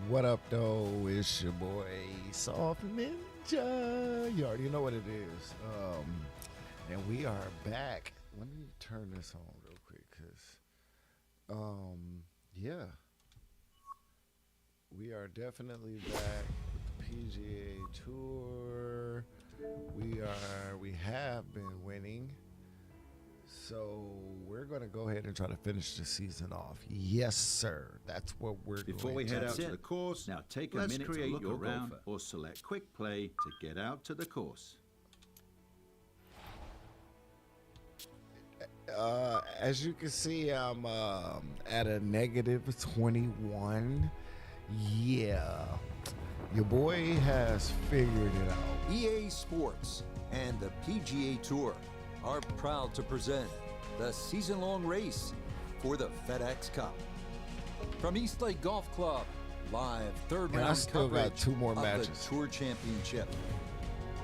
What up, though? It's your boy Soft Ninja. You already know what it is. And we are back. Let me turn this on real quick, yeah, we are definitely back with the PGA Tour. We have been winning. So we're going to go ahead and try to finish the season off. Yes, sir. That's what we're doing. Before we head out to the course, now take a minute to look around or select quick play to get out to the course. As you can see, I'm at a negative 21. Yeah. Your boy has figured it out. EA Sports and the PGA Tour are proud to present the season-long race for the FedEx Cup. From Eastlake Golf Club, live third-round coverage got two more matches. of the Tour Championship.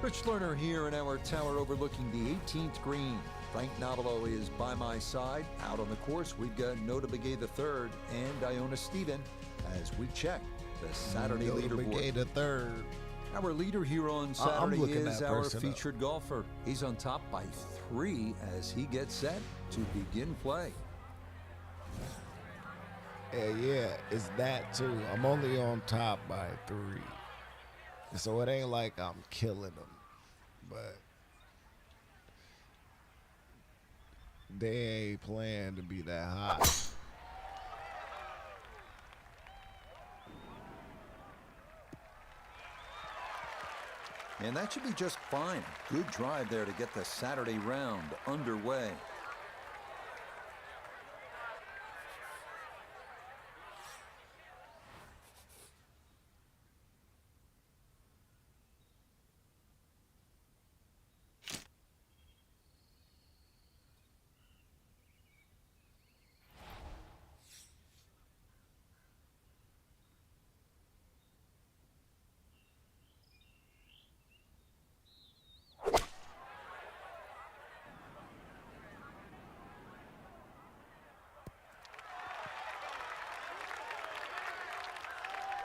Rich Lerner here in our tower overlooking the 18th green. Frank Nobilo is by my side. Out on the course, we've got Nota Begay III and Iona Stephen as we check the Saturday leaderboard. Begay III. Our leader here on Saturday is our featured golfer. He's on top by 3 as he gets set to begin play. Yeah, it's that too. I'm only on top by 3. So it ain't like I'm killing them. But they ain't playing to be that hot. And that should be just fine. Good drive there to get the Saturday round underway.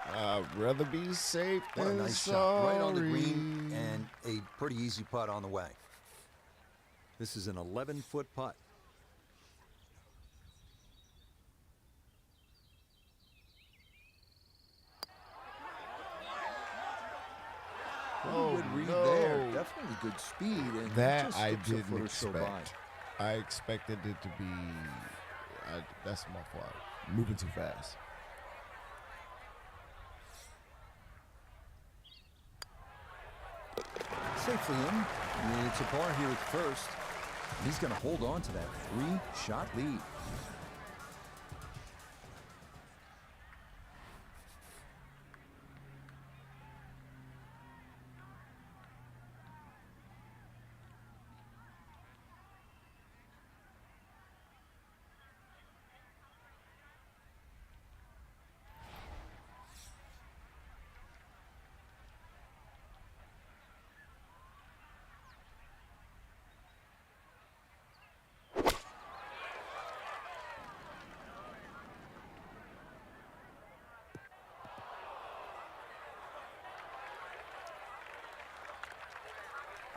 I'd rather be safe What a than nice sorry. shot right on the green and a pretty easy putt on the way. This is an 11-foot putt. Oh, Good read no. there. Definitely good speed. And That just I skips a didn't foot or so by. expect. I expected it to be. That's my fault. Moving too fast. Safely in. It's a par here at first. He's going to hold on to that 3-shot lead.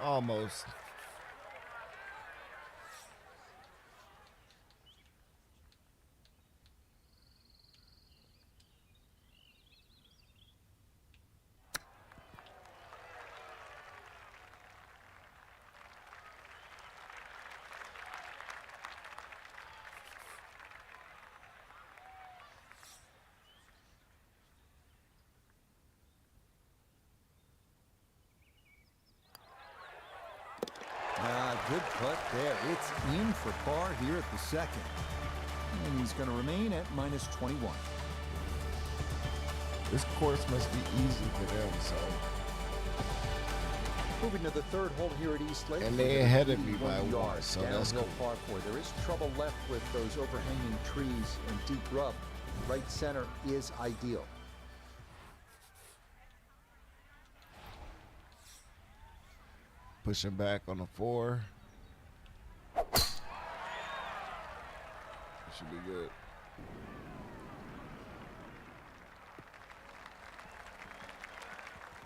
Almost. Good putt there. It's in for par here at the second. And he's going to remain at -21. This course must be easy for them, so. Moving to the third hole here at Eastlake. And they ahead of me by 1, so that's cool. Par 4. There is trouble left with those overhanging trees and deep rub. Right center is ideal. Pushing back on the 4. Should be good.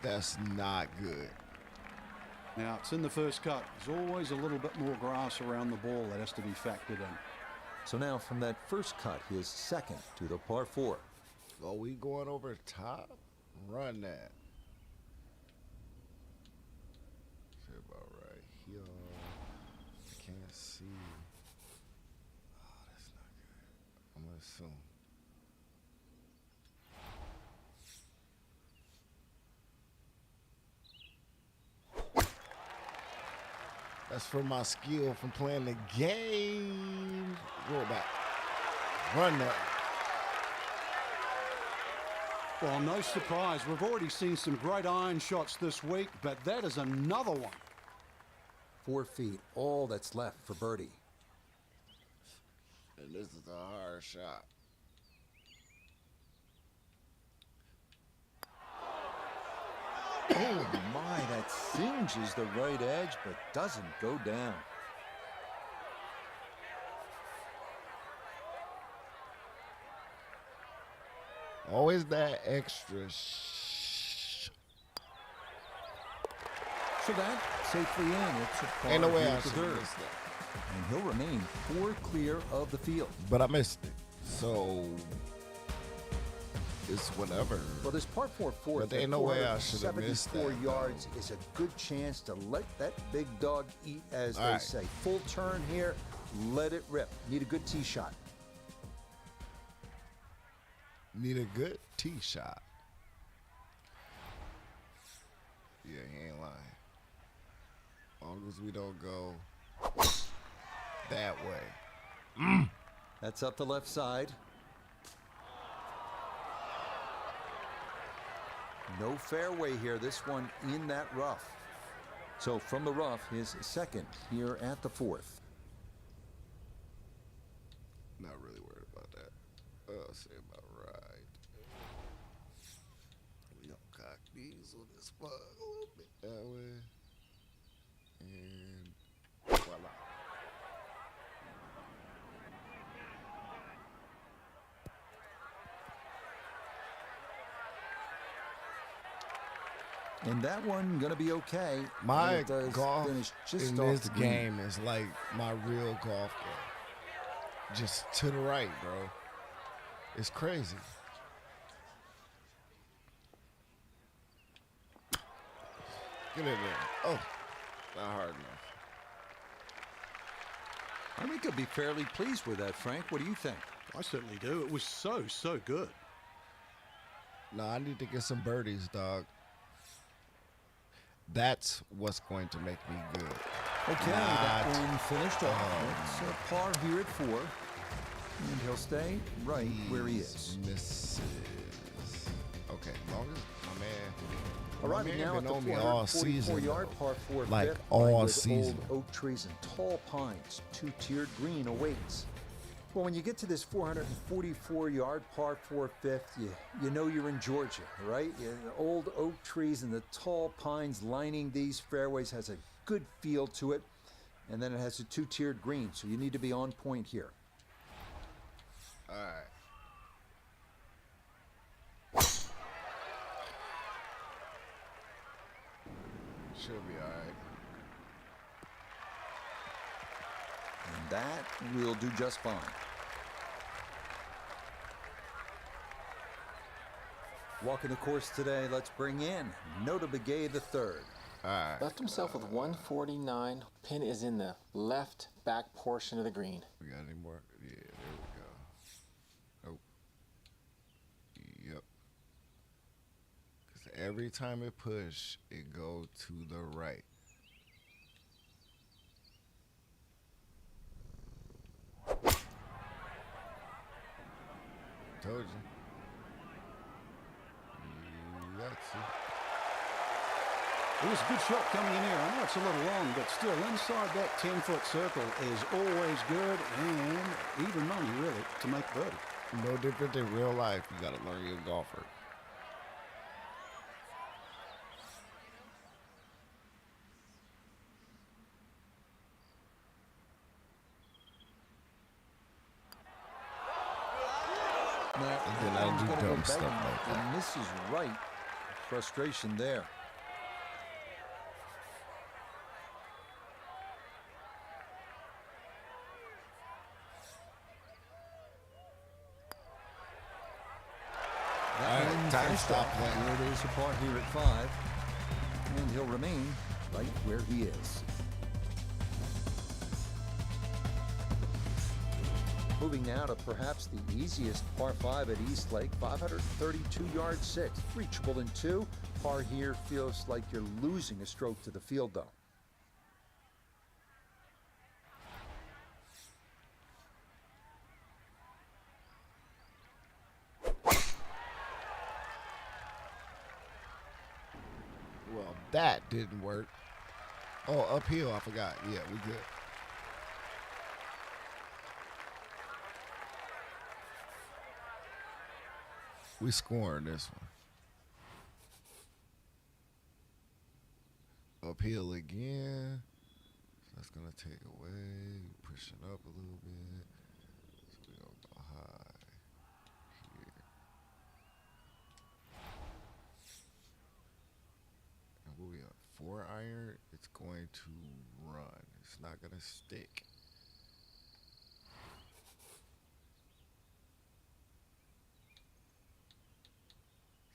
That's not good. Now, it's in the first cut. There's always a little bit more grass around the ball that has to be factored in. So now from that first cut, his second to the par 4. Oh, we going over top? Run that. Say about right here. I can't see. Oh, that's not good. I'm gonna assume. That's from my skill from playing the game. Roll back. Run that. Well, no surprise. We've already seen some great iron shots this week, but that is another one. 4 feet, all that's left for birdie. And this is a hard shot. Oh my, that singes the right edge, but doesn't go down. Always that extra. So that safely in. It's a par Ain't no way here I at the should third. have missed that. And he'll remain 4 clear of the field. But I missed it. So it's whatever. Well, this par 4 fourth But there ain't at no way I should have missed 474 that, yards is a good chance to let that big dog eat, as All they right. say. Full turn here, let it rip. Need a good tee shot. Need a good tee shot. Yeah, he ain't lying. As long as we don't go that way. That's up the left side. No fairway here. This one in that rough. So from the rough, his second here at the 4th. Not really worried about that. Say about right. We gonna cock these on this spot a little bit that way. And voila. And that one gonna be okay. My And it does golf finish just in off this the green. game is like my real golf game. Just to the right, bro. It's crazy. Get in there. Oh, not hard enough. I think he'll be fairly pleased with that, Frank. What do you think? I certainly do. It was so good. No, I need to get some birdies, dog. That's what's going to make me good. Okay, that one finished off. It's a par here at 4. And he'll stay right where he is. Misses. Okay, long as my man. Arriving now at the been on me all 444 season, yard par 4 like fifth, all lined with season. Old oak trees and tall pines. 2-tiered green awaits. Well, when you get to this 444 yard par 4 fifth, you know you're in Georgia, right? The old oak trees and the tall pines lining these fairways has a good feel to it. And then it has a 2-tiered green, so you need to be on point here. All right. Should be all right. And that will do just fine. Walking the course today, let's bring in Nota Begay the third. All right. Left himself with 149. Pin is in the left back portion of the green. We got any more? Yeah, there we go. Oh. Yep. Because every time it push, it go to the right. Told you. You got to. It was a good shot coming in here. I know it's a little long, but still inside that 10-foot circle is always good and even money, really, to make birdie. No different than real life. You got to learn you're a golfer. Now, And then I do gonna dumb go stuff begging, like that. and this is right frustration there. Time stop playing. Here it is apart here at 5. And he'll remain right where he is. Moving now to perhaps the easiest par 5 at East Lake, 532 yards 6, reachable in 2. Par here feels like you're losing a stroke to the field though. Well, that didn't work. Oh, uphill, I forgot. Yeah, we good. We scoring this one. Uphill again. So that's going to take away. Pushing up a little bit. So we're going to go high here. And what we got? 4 iron. It's going to run. It's not going to stick.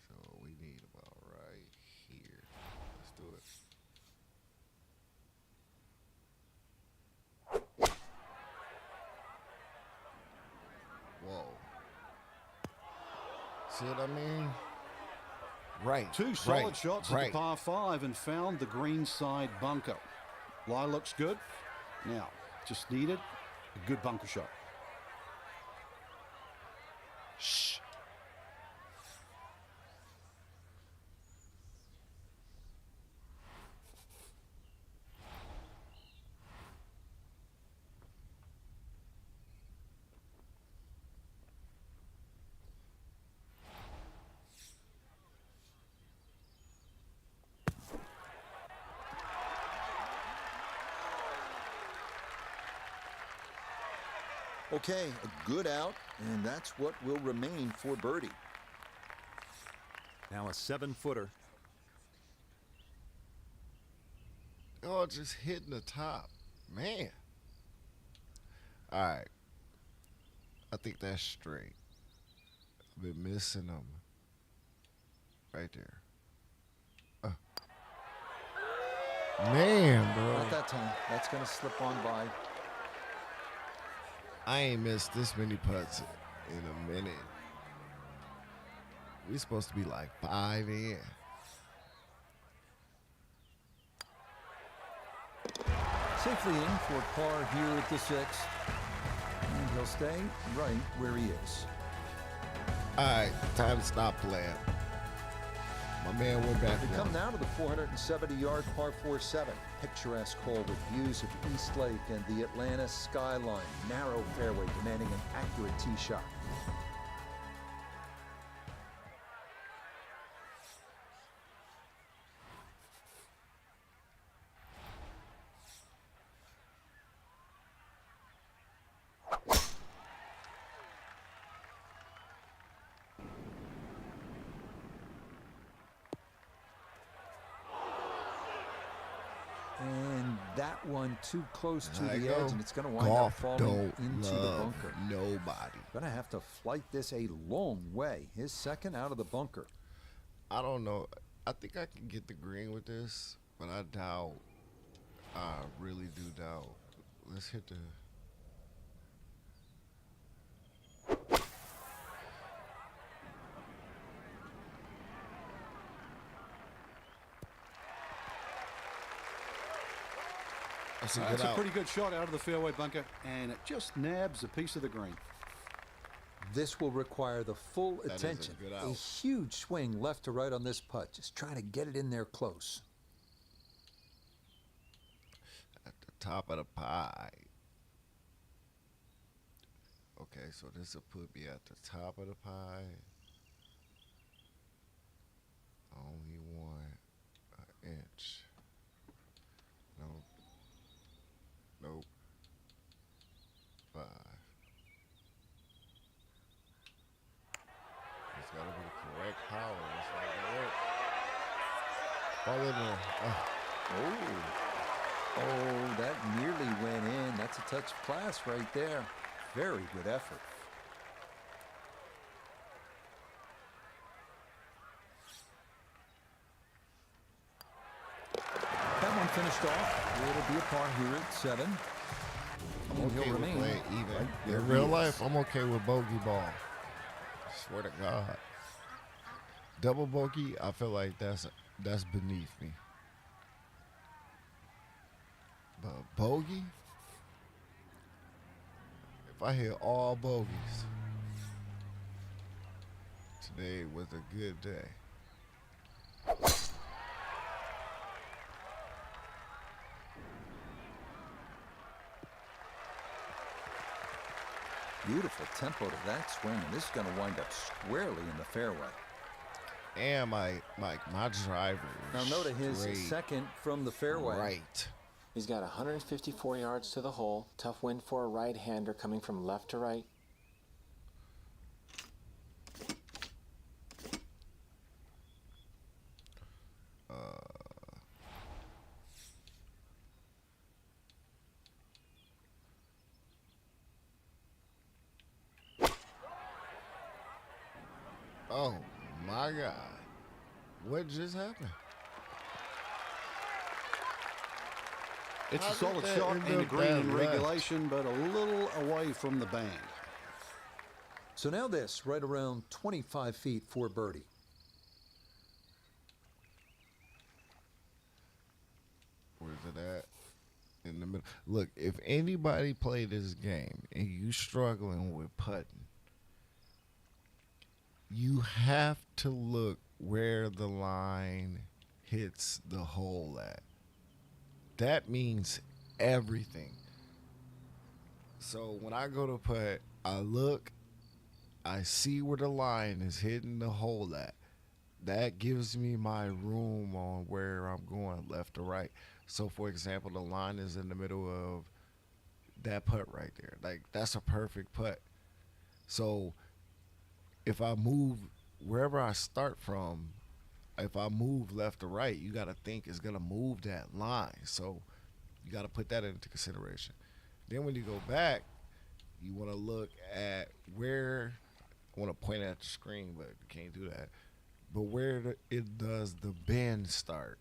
So we need about right here. Let's do it. Whoa. See what I mean? Right. 2 solid shots at the par 5 and found the green side bunker. Lie looks good. Now, just needed a good bunker shot. Shh. Okay, a good out, and that's what will remain for birdie. Now a 7-footer. Oh, just hitting the top. Man. All right. I think that's straight. I've been missing them. Right there. Man, bro. Not that time. That's going to slip on by. I ain't missed this many putts in a minute. We supposed to be like 5 in. Safely in for par here at the 6th. And he'll stay right where he is. All right, time to stop playing. My man went back. We come now to the 470-yard par 4-7. Picturesque hole with views of East Lake and the Atlanta skyline. Narrow fairway demanding an accurate tee shot. And that one too close to the edge, and it's going to wind up falling into the bunker. Nobody. Going to have to flight this a long way. His second out of the bunker. I don't know. I think I can get the green with this, but I doubt. I really do doubt. Let's hit the. That's a pretty good shot out of the fairway bunker, and it just nabs a piece of the green. This will require the full attention. A huge swing left to right on this putt. Just trying to get it in there close. At the top of the pie. Okay, so this will put me at the top of the pie. Only 1 inch. No. Nope. 5. It's gotta be the correct power. It's not gonna work. Fall in there. Oh, that nearly went in. That's a touch of class right there. Very good effort. That one finished off. It'll be a par here at 7. I'm And okay he'll with remain playing even. right where In he real is. life, I'm okay with bogey ball. Swear to God. Double bogey, I feel like that's beneath me. But bogey, if I hit all bogeys, today was a good day. Beautiful tempo to that swing, and this is going to wind up squarely in the fairway. And my driver Now is note his straight second from the fairway. right. He's got 154 yards to the hole. Tough wind for a right-hander coming from left to right. Oh my God. What just happened? It's How a did solid that shot end and a up green that in left? regulation, but a little away from the band. So now this, right around 25 feet for birdie. Where's it at? In the middle. Look, if anybody play this game and you struggling with putting, you have to look where the line hits the hole at. That means everything. So when I go to putt, I look, I see where the line is hitting the hole at. That gives me my room on where I'm going, left or right. So, for example, the line is in the middle of that putt right there. Like, that's a perfect putt. So, if I move wherever I start from, if I move left or right, you got to think it's going to move that line. So, you got to put that into consideration. Then when you go back, you want to look at where, I want to point at the screen, but you can't do that. But where it does the bend start.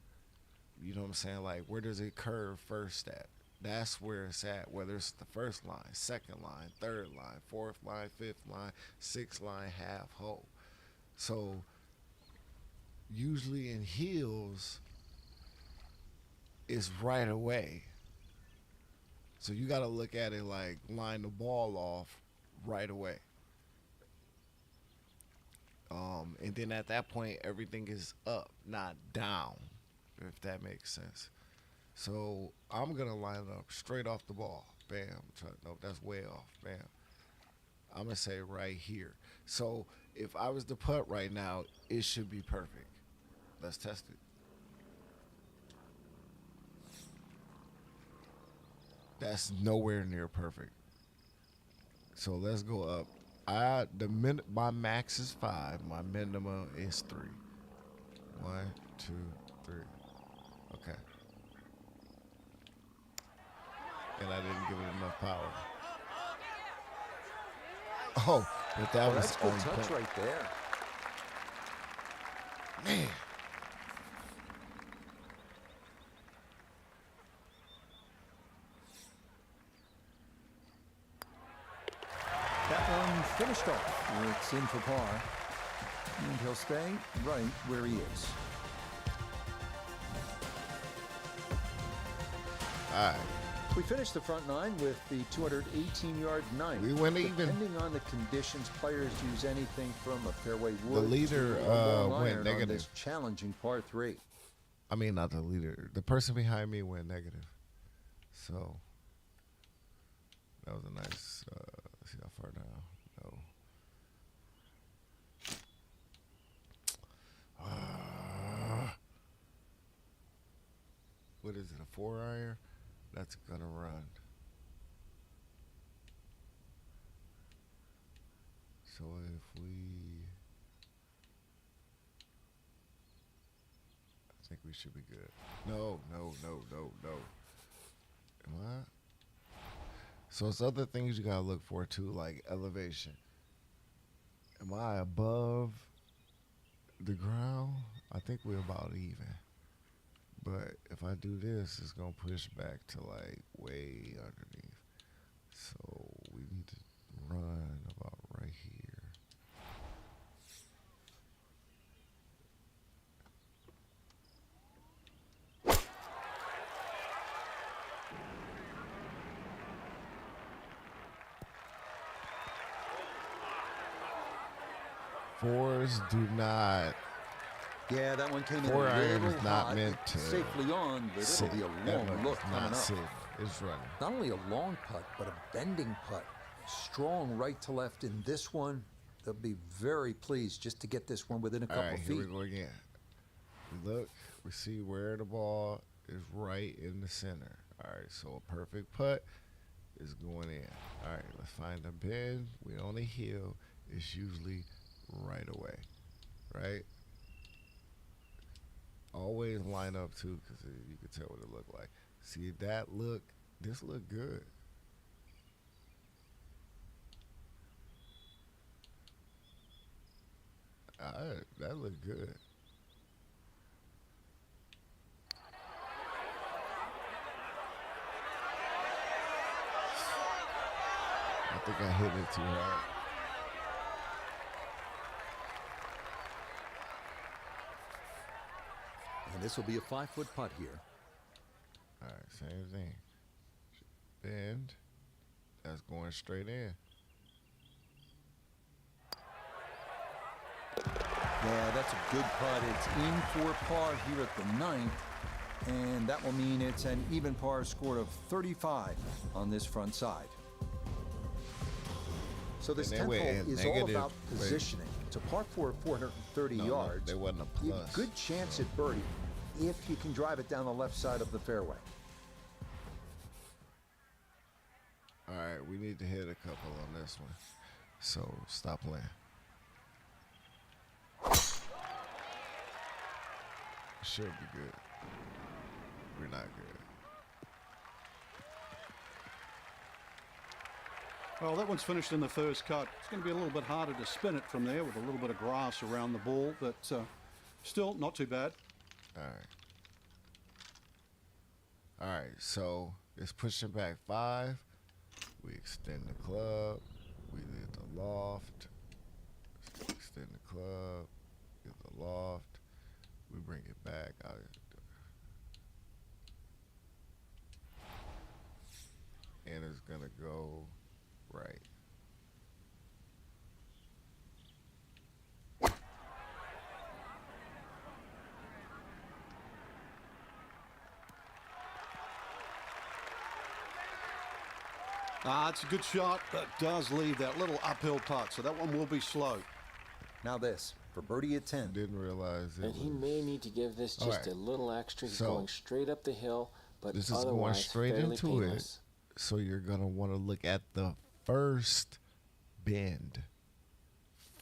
You know what I'm saying? Like, where does it curve first at? That's where it's at, whether it's the first line, second line, third line, fourth line, fifth line, sixth line, half hole. So, usually in heels, it's right away. So you got to look at it like line the ball off right away. And then at that point, everything is up, not down, if that makes sense. So I'm going to line it up straight off the ball. Bam. Nope, that's way off. Bam. I'm going to say right here. So if I was to putt right now, it should be perfect. Let's test it. That's nowhere near perfect. So let's go up. My max is 5. My minimum is 3. 1, 2, 3. Okay. And I didn't give it enough power. Oh, but that was That's a good on touch point. right there. Man. That one finished off. It's in for par. And he'll stay right where he is. All right. We finished the front 9 with the 218-yard ninth. We went even. Depending on the conditions, players use anything from a fairway wood The leader to a long went iron negative. on this challenging par 3. I mean, not the leader. The person behind me went negative. So that was a nice. Let's see how far down. No. What is it? A 4-iron? That's gonna run. So if we, I think we should be good. No. Am I? So it's other things you gotta look for too, like elevation. Am I above the ground? I think we're about even. But if I do this, it's gonna push back to like way underneath. So we need to run about right here. Fours do not. Yeah, that one came in Four a iron little is not hot. meant It's to safely on, but it'll be a long look coming not up. safe. It's running. Not only a long putt, but a bending putt. Strong right to left in this one. They'll be very pleased just to get this one within a couple All right, feet. here we go again. We look, we see where the ball is right in the center. All right, so a perfect putt is going in. All right, let's find a bend. We on a hill. It's usually right away, right? Always line up too, because you can tell what it look like. See that look? This look good. That look good. I think I hit it too hard. And this will be a 5-foot putt here. All right, same thing. Bend. That's going straight in. Yeah, that's a good putt. It's in for par here at the 9th. And that will mean it's an even par score of 35 on this front side. So this 10th hole is all about positioning. It's a par 4 of 430 yards. No, there wasn't a plus. Good chance at birdie if you can drive it down the left side of the fairway. All right, we need to hit a couple on this one. So stop playing. Should be good. We're not good. Well, that one's finished in the first cut. It's going to be a little bit harder to spin it from there with a little bit of grass around the ball, but still not too bad. All right. All right, so it's pushing back 5. We extend the club. We hit the loft. Extend the club. Get the loft. We bring it back out. And it's going to go right. It's a good shot, but does leave that little uphill putt, so that one will be slow. Now this, for birdie at 10. Didn't realize it. And he may need to give this just a little extra. He's going straight up the hill, but this is otherwise going straight fairly into painless. it. So you're going to want to look at the first bend.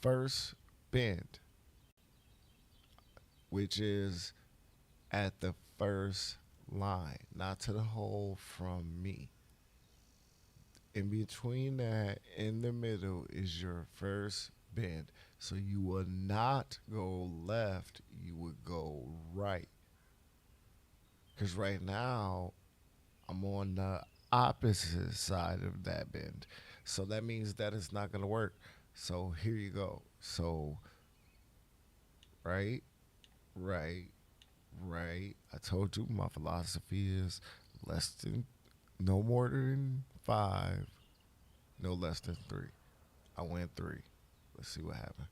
First bend, which is at the first line, not to the hole from me. In between that, in the middle, is your first bend. So you will not go left, you would go right. Because right now, I'm on the opposite side of that bend. So that means that it's not going to work. So here you go. So right. I told you my philosophy is no more than 5, no less than 3. I went 3. Let's see what happened.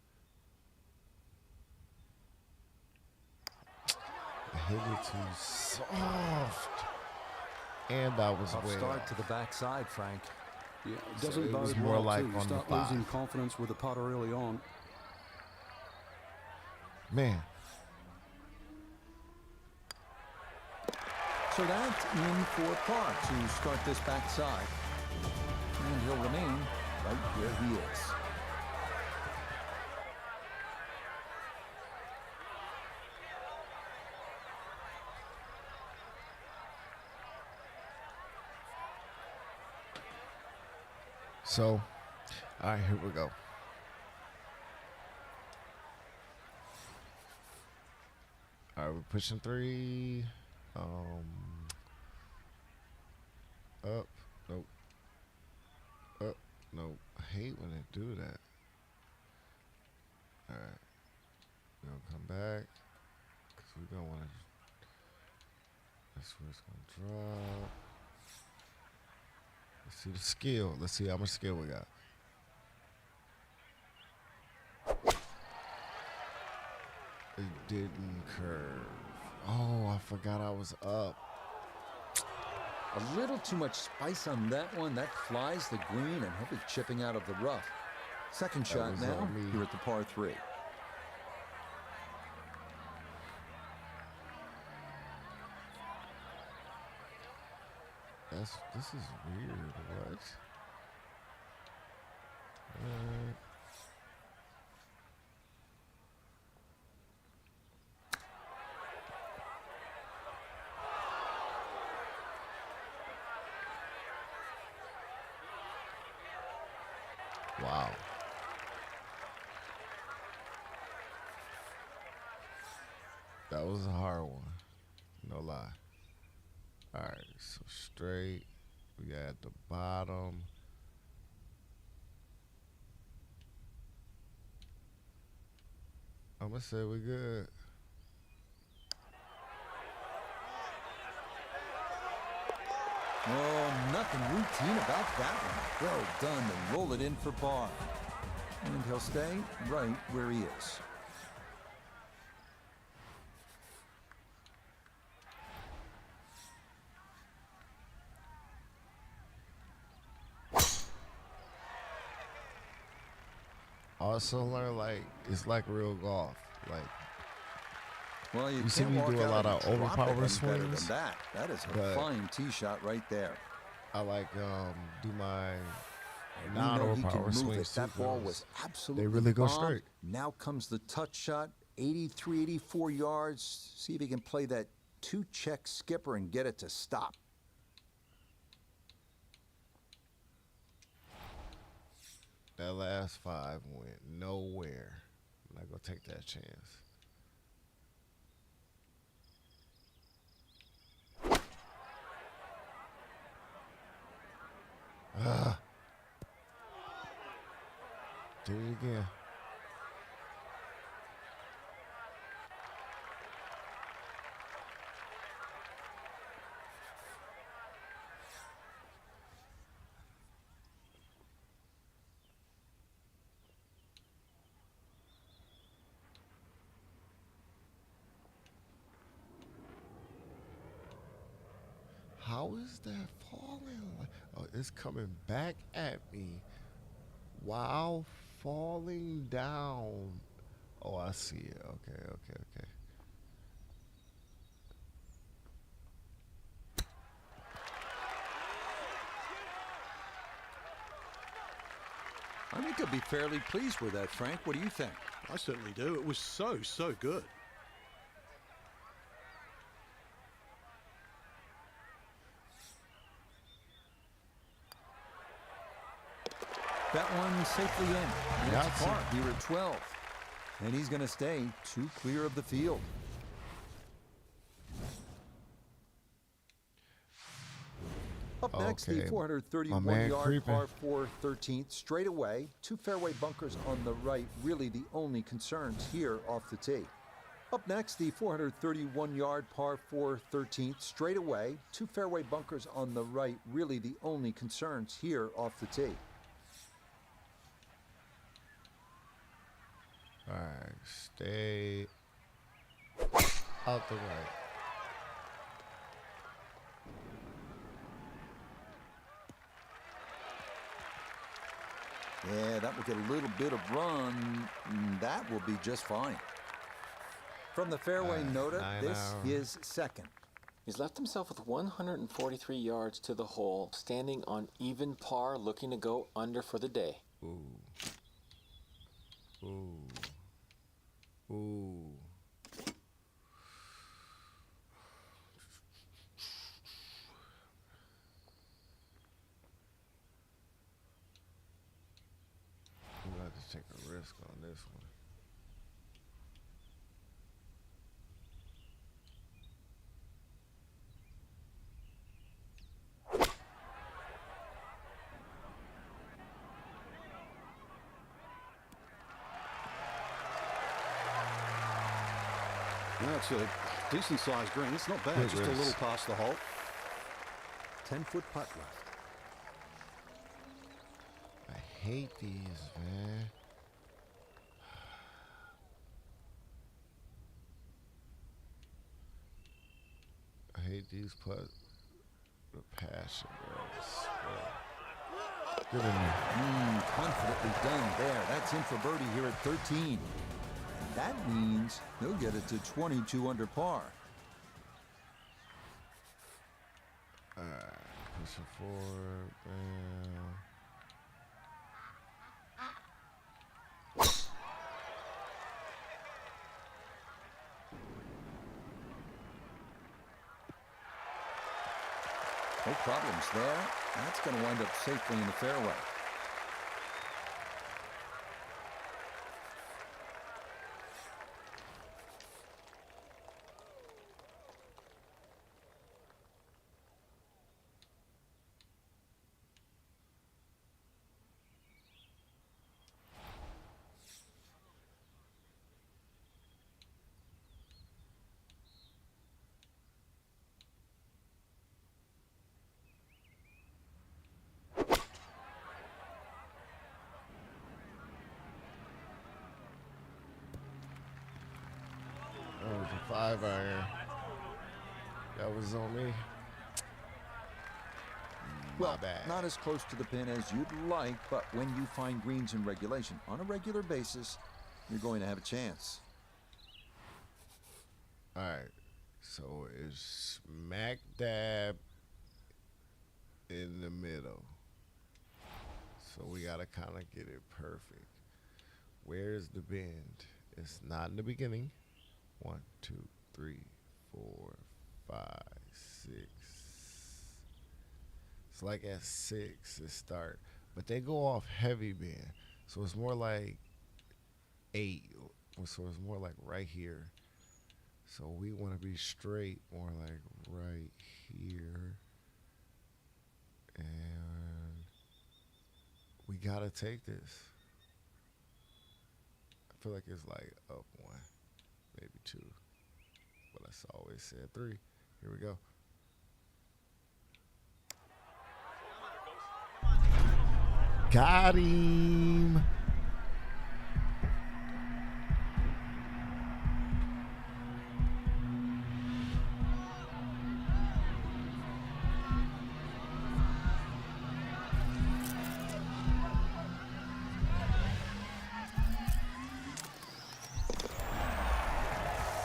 I hit it too soft. And I was Tough way start off. to the backside, Frank. Yeah, it So doesn't it was bode more well, like too. You on the start 5. losing confidence with the putter early on. Man. So that's in for par to start this backside. And he'll remain right where he is. So, all right, here we go. All right, we're pushing 3. Up. Nope. Up. Nope. I hate when they do that. All right. We're going to come back. Because we're going to want to. That's where it's going to drop. Let's see the skill. Let's see how much skill we got. It didn't curve. Oh, I forgot I was up. A little too much spice on that one. That flies the green and he'll be chipping out of the rough. Second shot now here at the par 3. This is weird. What? Wow. That was a hard one. No lie. All right, so straight. We got at the bottom. I'm gonna say we're good. Oh, nothing routine about that one. Well done to roll it in for par. And he'll stay right where he is. Also learn, like, it's like real golf. Like, well, you see me do a lot of overpower swings. That is a fine tee shot right there. I like do my And non-overpower swings too. That ball was absolutely they really go bombed. straight. Now comes the touch shot, 83, 84 yards. See if he can play that 2-check skipper and get it to stop. That last 5 went nowhere. I'm not gonna take that chance. Do it again. How is that falling? Oh, it's coming back at me while falling down. Oh, I see it. Okay. I think he'll be fairly pleased with that, Frank. What do you think? I certainly do. It was so good. That one safely in. And that's a par here at 12. And he's going to stay 2 clear of the field. Up next, the 431-yard par 4 13th straightaway. 2 fairway bunkers on the right, really the only concerns here off the tee. Up next, the 431-yard par 4 13th straightaway. 2 fairway bunkers on the right, really the only concerns here off the tee. All right, stay out the right. Yeah, that will get a little bit of run. That will be just fine. From the fairway nota, this is second. He's left himself with 143 yards to the hole, standing on even par, looking to go under for the day. Ooh. this one. That's a decent-sized green. It's not bad. It Just a is. little past the hole. 10-foot putt left. I hate these, man. I hate these putts with passion, bro. Get in there. Confidently done there. That's in for birdie here at 13. That means he'll get it to 22 under par. Pushing forward, man. No problems there. That's going to wind up safely in the fairway. That was a 5-iron. That was on me. Well, bad. not as close to the pin as you'd like, but when you find greens in regulation on a regular basis, you're going to have a chance. All right. So it's smack dab in the middle. So we got to kind of get it perfect. Where's the bend? It's not in the beginning. 1, 2, 3, 4, 5, 6. It's like at 6 it start, but they go off heavy bend, so it's more like 8. So it's more like right here. So we want to be straight, more like right here, and we gotta take this. I feel like it's like up 1, maybe 2, but I always said 3. Here we go. Got him.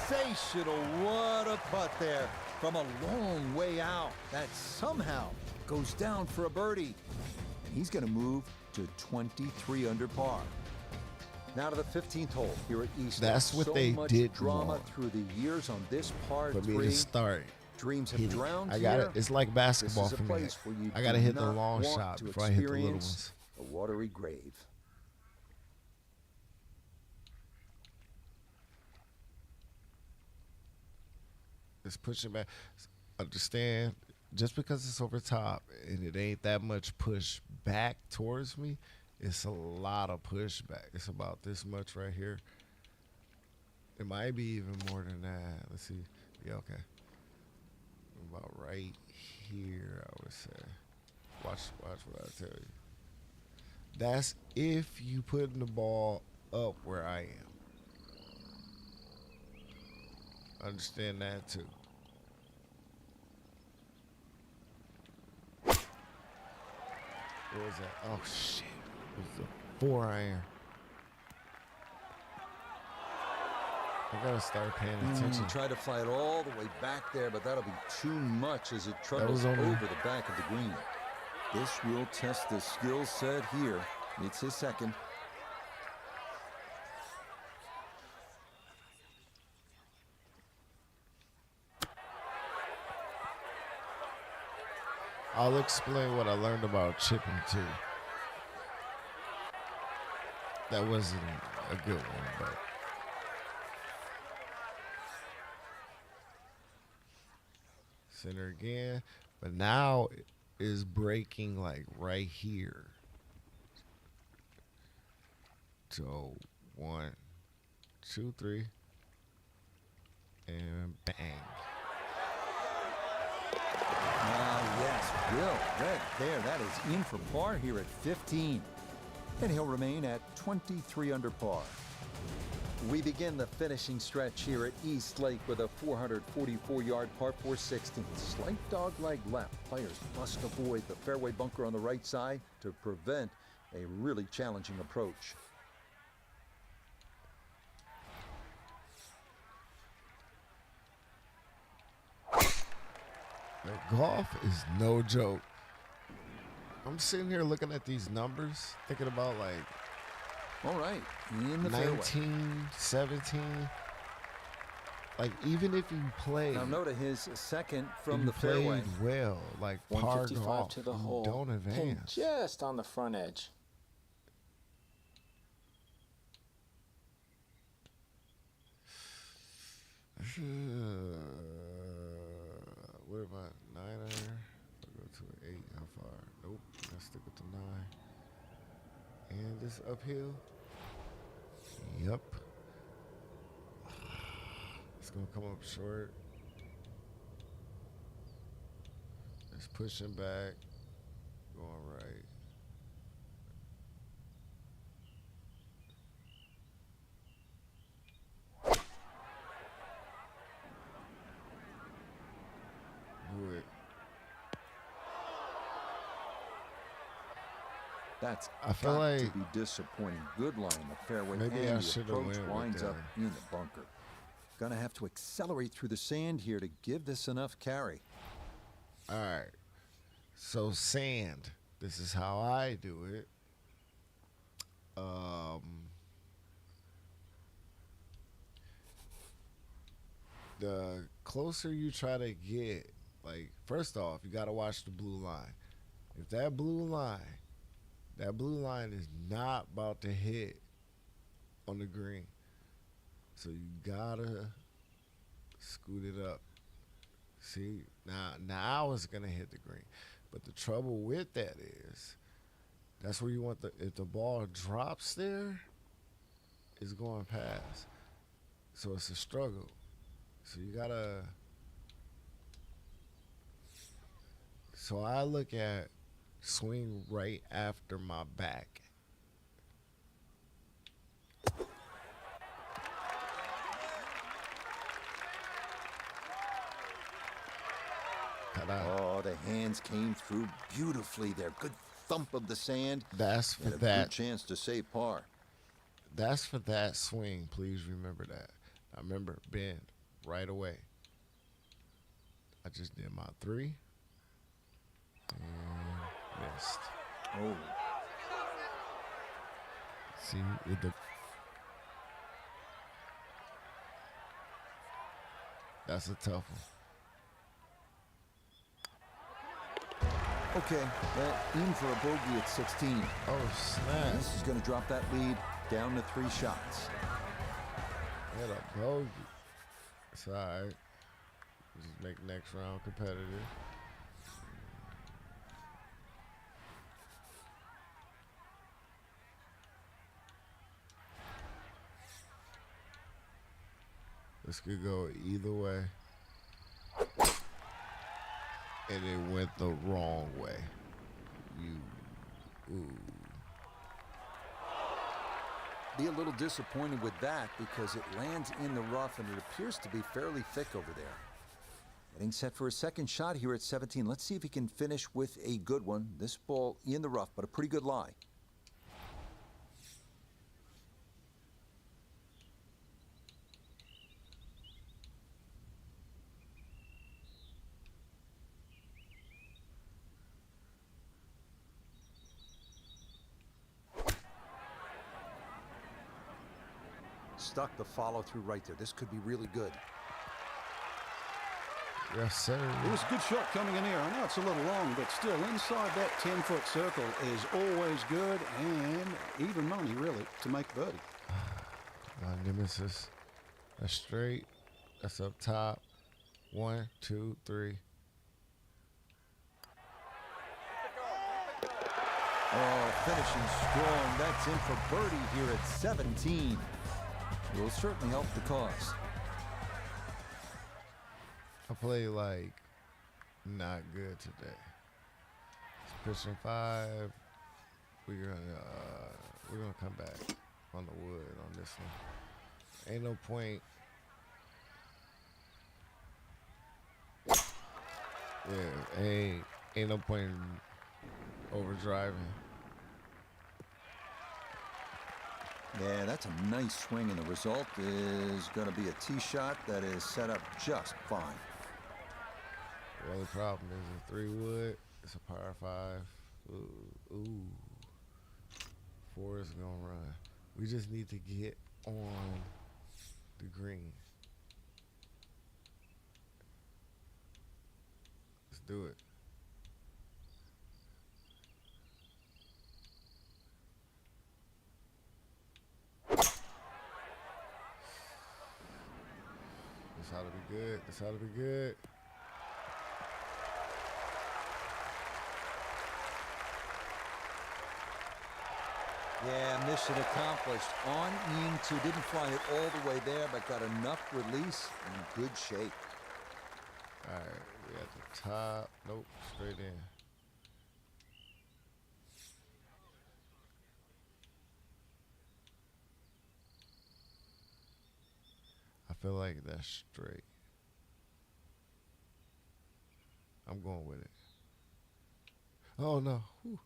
Sensational. What a putt there from a long way out. That somehow goes down for a birdie. And he's going to move to 23 under par. Now to the 15th hole here at East. That's what so they much did drama wrong. through the years on this par For 3. me to start. Dreams have Hit it. drowned I got here. it. It's like basketball This is for a me. place where you I got to do hit the not long want shot to before I hit the little experience ones. a watery grave. It's pushing back. Understand, just because it's over top and it ain't that much push back towards me, it's a lot of pushback. It's about this much right here. It might be even more than that. Let's see. Yeah, okay. About right here, I would say. Watch what I tell you. That's if you putting the ball up where I am. Understand that too. What was that? Oh shit. It was a 4-iron. I gotta start paying attention. Try to fly it all the way back there, but that'll be too much as it travels was on me. over the back of the green. This will test the skill set here. It's his second. I'll explain what I learned about chipping too. That wasn't a good one, but center again. But now is breaking like right here. So 1, 2, 3, and bang. Yes, Will, right there. That is in for par here at 15. And he'll remain at 23 under par. We begin the finishing stretch here at East Lake with a 444-yard par 4 16. Slight dog-leg left. Players must avoid the fairway bunker on the right side to prevent a really challenging approach. Golf is no joke. I'm sitting here looking at these numbers, thinking about like All right, in the 19, fairway. 17. Like even if you play, Now note his second if from you the fairway. played well, like par 155 golf, to the you hole. don't Pin advance. just on the front edge. What about 9 iron? I'll go to an 8. How far? Nope. Let's stick with the 9. And this uphill. Yep. It's gonna come up short. It's pushing back. Going right. Do it. That's I feel got like to be disappointing. Good line in the fairway, maybe and I the should've approach went with winds up that. in the bunker. Gonna have to accelerate through the sand here to give this enough carry. All right. So sand. This is how I do it. The closer you try to get, like first off, you gotta watch the blue line. If that blue line is not about to hit on the green, so you gotta scoot it up. See, now it's gonna hit the green, but the trouble with that is, that's where you want if the ball drops there, it's going past. So it's a struggle. So you gotta. So I look at swing right after my back. Ta-da. Oh, the hands came through beautifully there. Good thump of the sand. That's for And a that. good chance to save par. That's for that swing. Please remember that. Now remember, bend right away. I just did my 3 and missed. Oh, See, with the that's a tough one. okay. In for a bogey at 16. Oh snap! This is going to drop that lead down to 3 shots. Hit a bogey. It's all right. Just make next round competitive. This could go either way. And it went the wrong way. Ooh. Be a little disappointed with that because it lands in the rough and it appears to be fairly thick over there. Getting set for a second shot here at 17. Let's see if he can finish with a good one. This ball in the rough, but a pretty good lie. Stuck the follow through right there. This could be really good. Yes, sir. It was a good shot coming in here. I know it's a little long, but still inside that 10-foot circle is always good and even money, really, to make birdie. Nemesis. That's straight. That's up top. 1, 2, 3. Oh, finishing strong. That's in for birdie here at 17. Will certainly help the cause. I play like not good today. It's pitching 5. We're gonna come back on the wood on this one. Ain't no point. Yeah, ain't no point in overdriving. Yeah, that's a nice swing, and the result is going to be a tee shot that is set up just fine. The only problem is a 3-wood. It's a par 5. Ooh. 4 is gonna run. We just need to get on the green. Let's do it. This ought to be good. This ought to be good. Yeah, mission accomplished. On into, didn't fly it all the way there, but got enough release in good shape. All right, we at the top. Nope, straight in. I feel like that's straight. I'm going with it. Oh, no. Whew.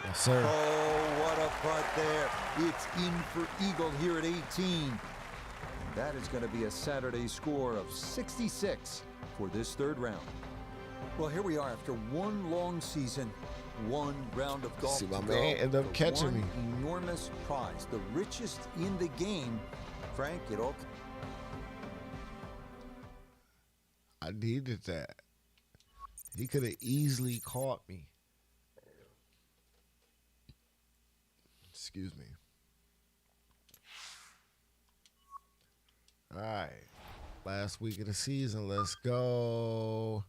Yes, sir. Oh, what a putt there. It's in for eagle here at 18. That is going to be a Saturday score of 66 for this third round. Well, here we are after one long season, one round of golf. See, my to man go. ended up catching me. Enormous prize, the richest in the game. Frank, it all. I needed that. He could have easily caught me. Excuse me. All right. Last week of the season. Let's go.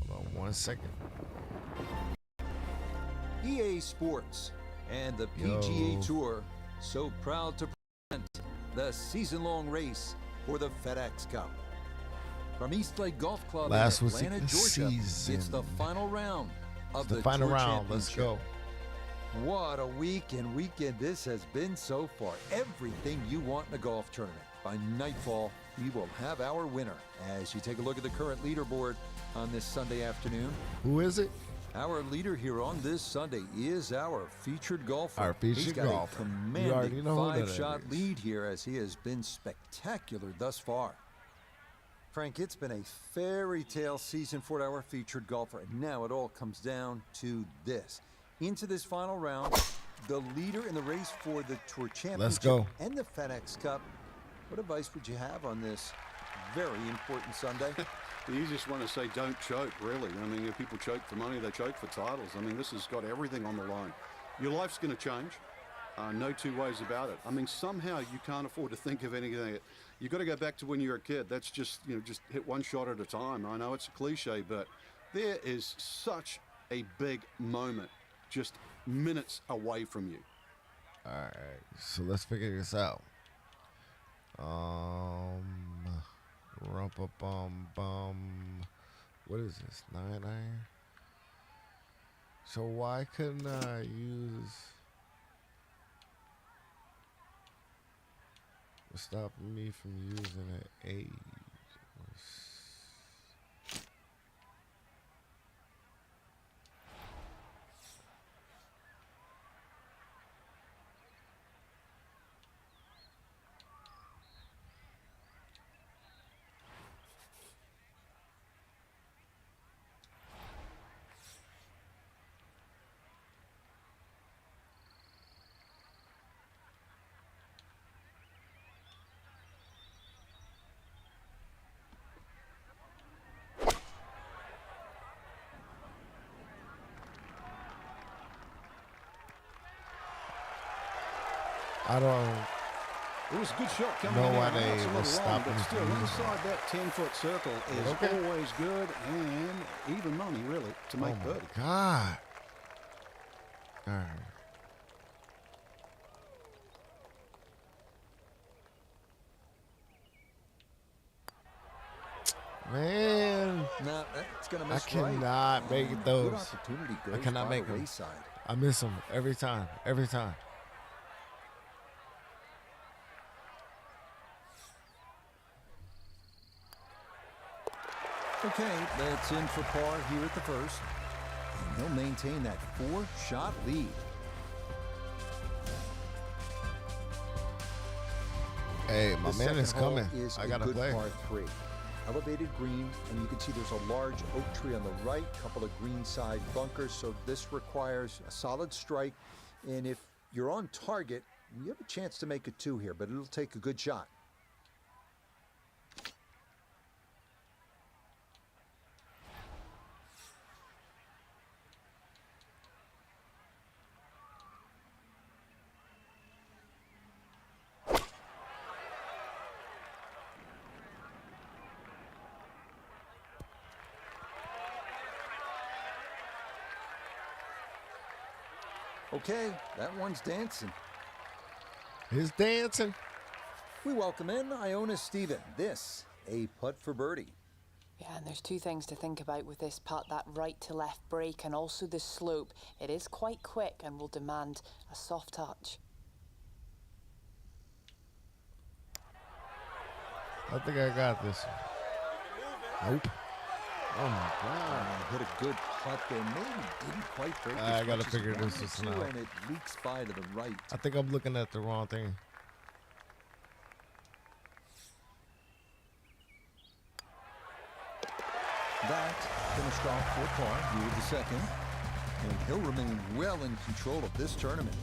Hold on 1 second. EA Sports and the PGA Tour so proud to present the season-long race for the FedEx Cup. From Eastlake Golf Club Last in was Atlanta, the Georgia, season. it's the final round of The final Tour round. Let's Championship. go. What a week and weekend this has been so far. Everything you want in a golf tournament. By nightfall, we will have our winner. As you take a look at the current leaderboard on this Sunday afternoon, Who is it? our leader here on this Sunday is our featured golfer. Our featured He's got golfer. a You already commanding know who that 5-shot is. lead here as he has been spectacular thus far. Frank, it's been a fairy tale season for our featured golfer. And now it all comes down to this. Into this final round, the leader in the race for the Tour Championship Let's go. and the FedEx Cup. What advice would you have on this very important Sunday? You just want to say don't choke, really. I mean, if people choke for money, they choke for titles. I mean, this has got everything on the line. Your life's going to change. No two ways about it. I mean, somehow you can't afford to think of anything. You've got to go back to when you were a kid. That's just, just hit one shot at a time. I know it's a cliche, but there is such a big moment just minutes away from you. All right. So let's figure this out. What is this? 9-iron? So why couldn't I use... What's stopping me from using an 8? I don't It was a good shot coming know in. why That's they a little was long, stopping but us still from using inside that 10-foot circle is Okay. always good and even money, really, to make Oh, birdie. my God. All right. Man, No, that's going to I miss cannot right. make And those. Good opportunity goes I cannot by make the them. wayside. I miss them every time. Every time. Okay, that's in for par here at the first. And he'll maintain that 4-shot lead. Hey, my The man is second hole coming. is I a gotta good play. par 3. Elevated green, and you can see there's a large oak tree on the right, couple of greenside bunkers, so this requires a solid strike. And if you're on target, you have a chance to make a 2 here, but it'll take a good shot. Okay, that one's dancing. He's dancing. We welcome in Iona Stephen. This, a putt for birdie. Yeah, and there's two things to think about with this putt, that right to left break and also the slope. It is quite quick and will demand a soft touch. I think I got this. Nope. Oh my God. Hit a good putt there. Maybe didn't quite break. I as gotta much as figure he this wanted one to, out. and it leaks by to the right. I think I'm looking at the wrong thing. That finished off for par here with the second. And he'll remain well in control of this tournament.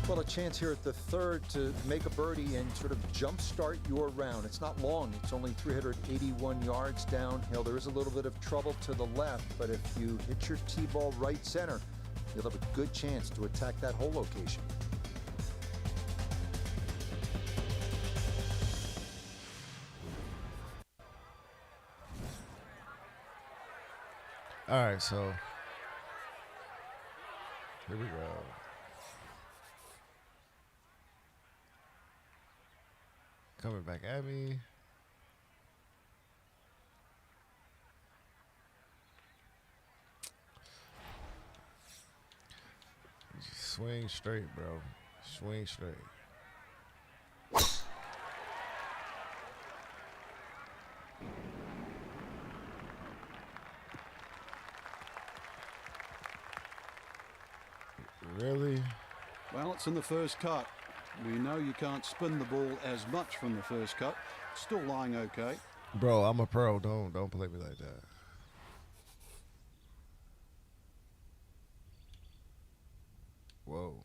Well, a chance here at the third to make a birdie and sort of jumpstart your round. It's not long. It's only 381 yards downhill. There is a little bit of trouble to the left, but if you hit your tee ball right center, you'll have a good chance to attack that hole location. All right, so here we go. Coming back at me. Just swing straight, bro. Swing straight. Really? Well, it's in the first cut. We know you can't spin the ball as much from the first cut. Still lying okay. Bro, I'm a pro. Don't play me like that. Whoa.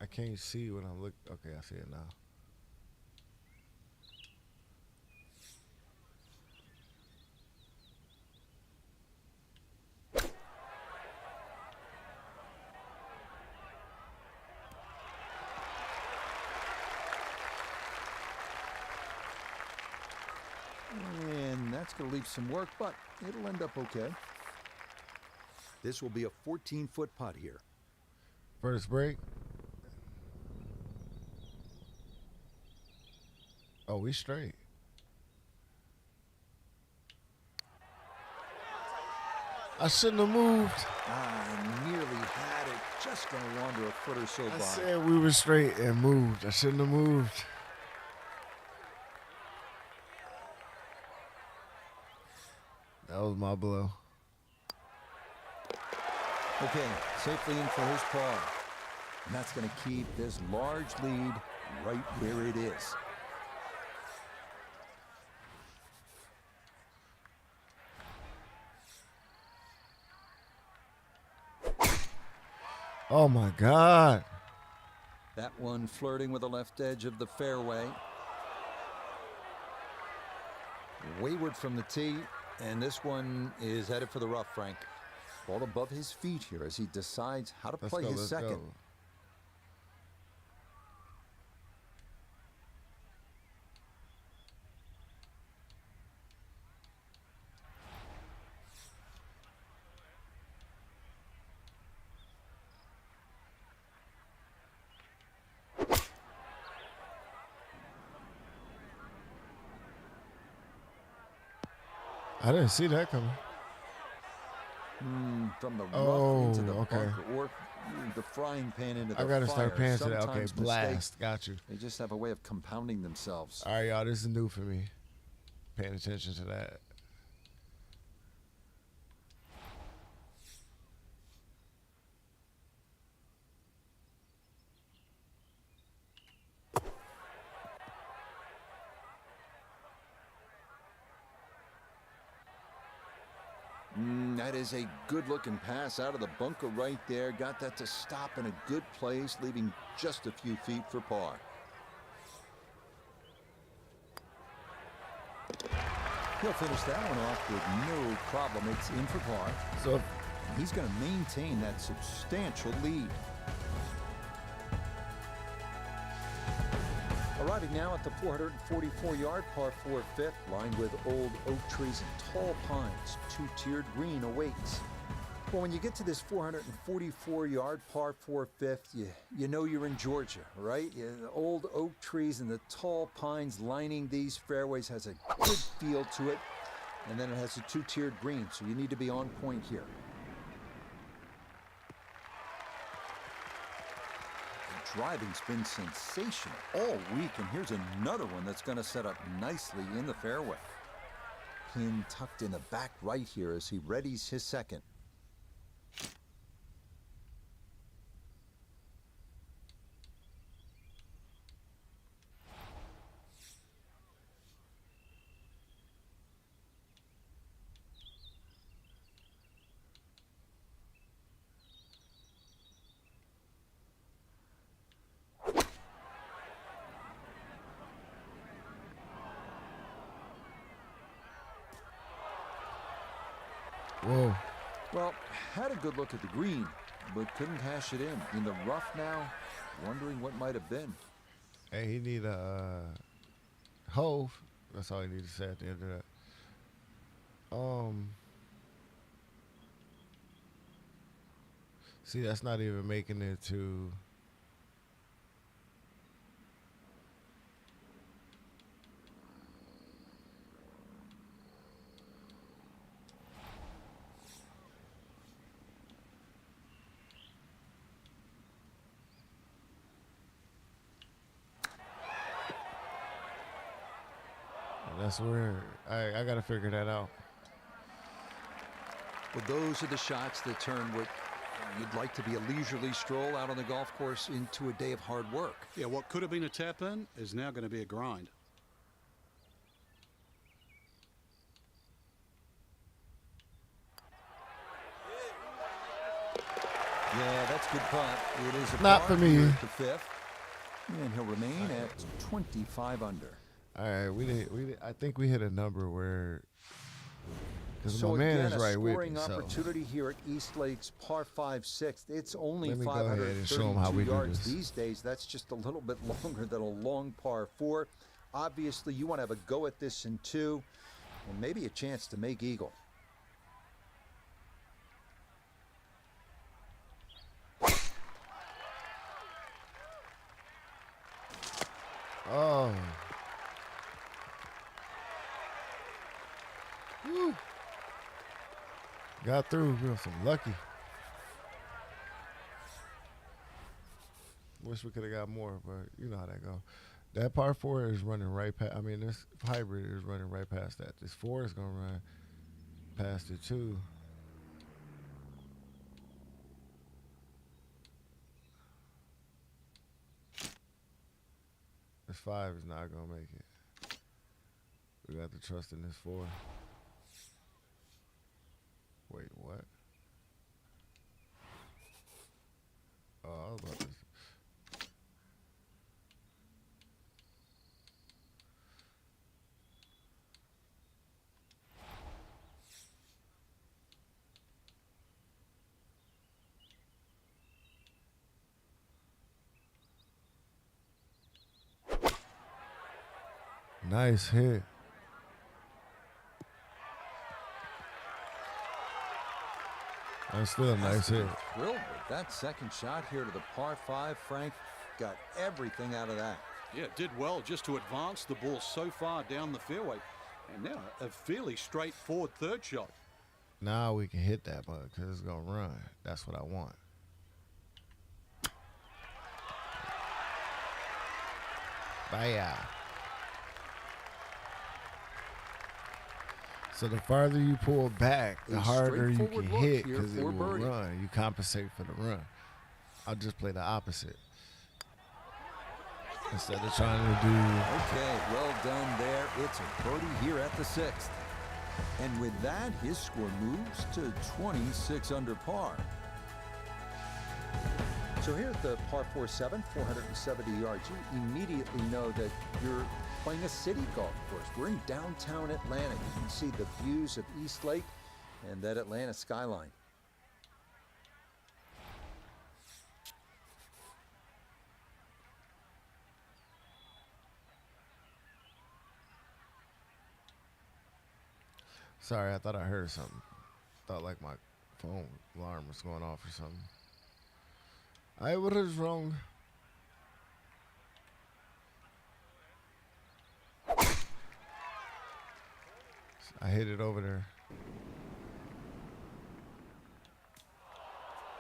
I can't see when I'm looking. Okay, I see it now. And that's going to leave some work, but it'll end up okay. This will be a 14-foot putt here. First break. Oh, we straight. I shouldn't have moved. Nearly had it. Just going to wander a foot or so I by. said we were straight and moved. I shouldn't have moved. That was my blow. Okay, safely in for his par. And that's going to keep this large lead right where it is. Oh my God. That one flirting with the left edge of the fairway. Wayward from the tee, and this one is headed for the rough, Frank. Ball above his feet here as he decides how to play his second. Go. I didn't see that coming. From the rough into the okay. bunker, or the frying pan into the fire. I gotta start paying to that. Okay, Sometimes blast. mistakes, Got you. they just have a way of compounding themselves. All right, y'all. This is new for me. Paying attention to that. That is a good-looking pass out of the bunker right there. Got that to stop in a good place, leaving just a few feet for par. He'll finish that one off with no problem. It's in for par. So He's going to maintain that substantial lead. Arriving now at the 444-yard par 4 fifth, lined with old oak trees and tall pines. Two-tiered green awaits. Well, when you get to this 444-yard par 4 fifth, you know you're in Georgia, right? The old oak trees and the tall pines lining these fairways has a good feel to it. And then it has a two-tiered green, so you need to be on point here. Driving's been sensational all week, and here's another one that's going to set up nicely in the fairway. Pin tucked in the back right here as he readies his second. Whoa. Well, had a good look at the green, but couldn't cash it in. In the rough now, wondering what might have been. Hey, he need a hove. That's all he need to say at the end of that. See, that's not even making it to. That's where I got to figure that out. Well, those are the shots that turn what you'd like to be a leisurely stroll out on the golf course into a day of hard work. Yeah, what could have been a tap-in is now going to be a grind. Yeah, that's good putt. It is a Not par for me. here at the fifth, and he'll remain at 25 under. All right, we did. I think we hit a number where, because So my man again, is right a with scoring me. So opportunity here at East Lake's par 5 6th. It's only Let me go ahead and show 'em how 532 we do yards this. these days. That's just a little bit longer than a long par 4. Obviously, you want to have a go at this in 2, and maybe a chance to make eagle. oh, woo. Got through. We were some lucky. Wish we could have got more, but you know how that go. That par 4 is running right past. I mean, this hybrid is running right past that. This 4 is gonna run past it too. This 5 is not gonna make it. We got to trust in this 4. Wait, what? Oh, I was about to. Nice hit. That's still a nice hit. Thrilled with that second shot here to the par 5, Frank. Got everything out of that. Yeah, did well just to advance the ball so far down the fairway. And now a fairly straightforward third shot. Now we can hit that bug because it's going to run. That's what I want. Bye. So the farther you pull back, the harder you can hit because it will run. You compensate for the run. I'll just play the opposite instead of trying to do. Okay, well done there. It's a birdie here at the 6th. And with that, his score moves to 26 under par. So here at the par 4-7, 470 yards, you immediately know that you're playing a city golf course. We're in downtown Atlanta. You can see the views of East Lake and that Atlanta skyline. Sorry, I thought I heard something. Thought like my phone alarm was going off or something. I was wrong. I hit it over there.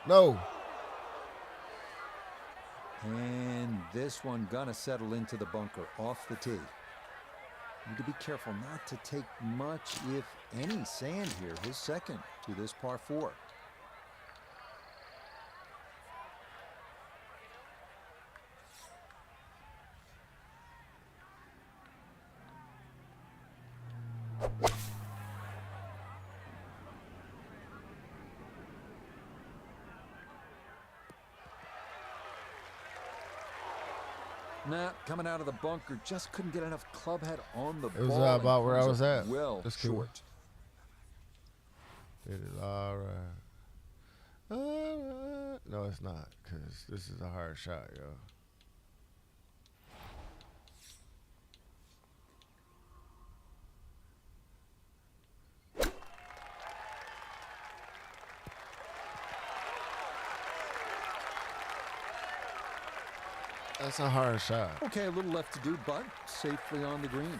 No. And this one gonna settle into the bunker off the tee. Need to be careful not to take much, if any, sand here. His second to this par 4. Nah, coming out of the bunker, just couldn't get enough club head on the ball. It was about where I was at. Well, that's cool. short. It is all right. All right. No, it's not, because this is a hard shot, yo. That's a hard shot. Okay, a little left to do, but safely on the green.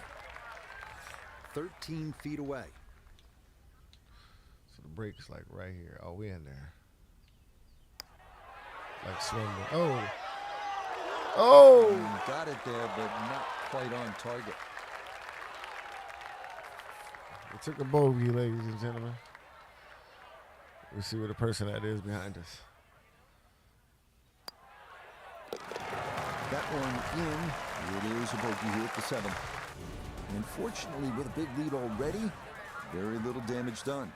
13 feet away. So the break's like right here. Oh, we in there. Like swimming. Oh. Oh. Got it there, but not quite on target. We took a bogey, ladies and gentlemen. We'll see where the person that is behind us. That one in. It is a bogey here at the 7th. And fortunately, with a big lead already, very little damage done.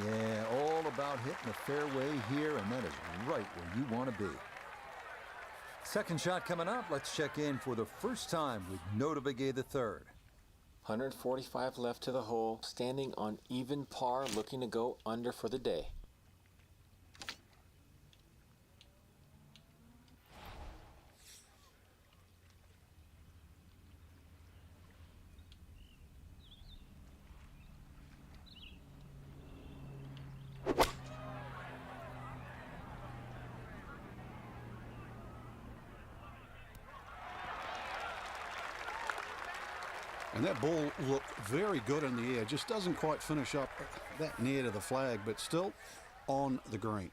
Yeah, all about hitting the fairway here, and that is right where you want to be. Second shot coming up. Let's check in for the first time with Notabegay the third. 145 left to the hole, standing on even par, looking to go under for the day. And that ball looked very good in the air. Just doesn't quite finish up that near to the flag, but still on the green.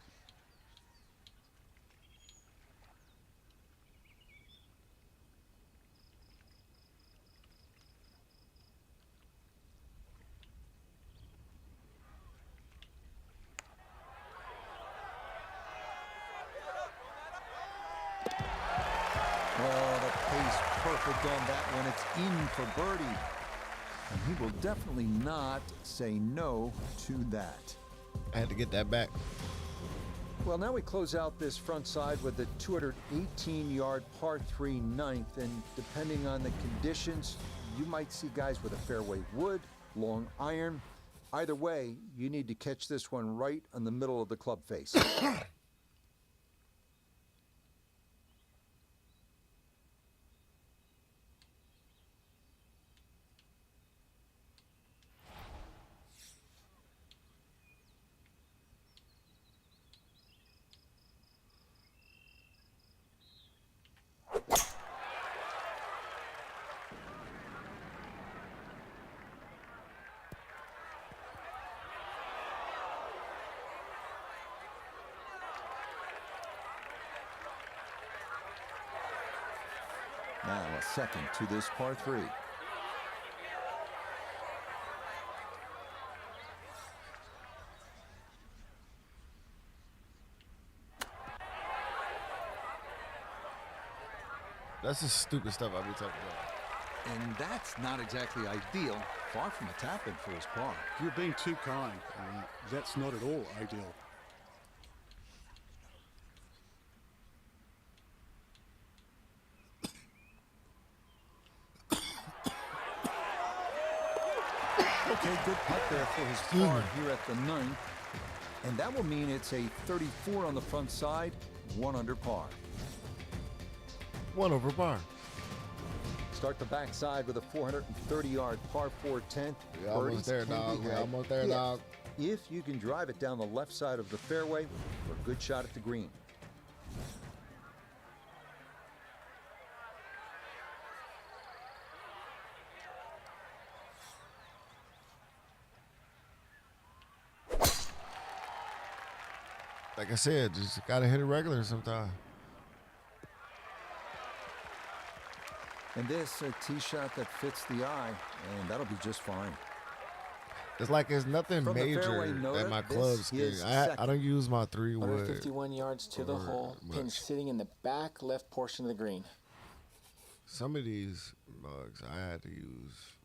Perfect on that one. It's in for birdie. And he will definitely not say no to that. I had to get that back. Well, now we close out this front side with the 218-yard par 3 ninth, and depending on the conditions, you might see guys with a fairway wood, long iron. Either way, you need to catch this one right in the middle of the club face. Now a second to this par 3. That's the stupid stuff I be talking about. And that's not exactly ideal. Far from a tap-in for his par. You're being too kind. That's not at all ideal. Okay, good putt there for his par here at the 9th. And that will mean it's a 34 on the front side, 1 under par. 1 over par. Start the backside with a 430-yard par 4 10th. We almost there, dog. We almost there, dog. If you can drive it down the left side of the fairway for a good shot at the green. Like I said, just gotta hit it regular sometime. And this, a tee shot that fits the eye, and that'll be just fine. It's like it's nothing From the major fairway, Nora, at my this clubs. is I don't use my 3 wood. 151 yards to the hole. Pin sitting in the back left portion of the green. Some of these mugs I had to use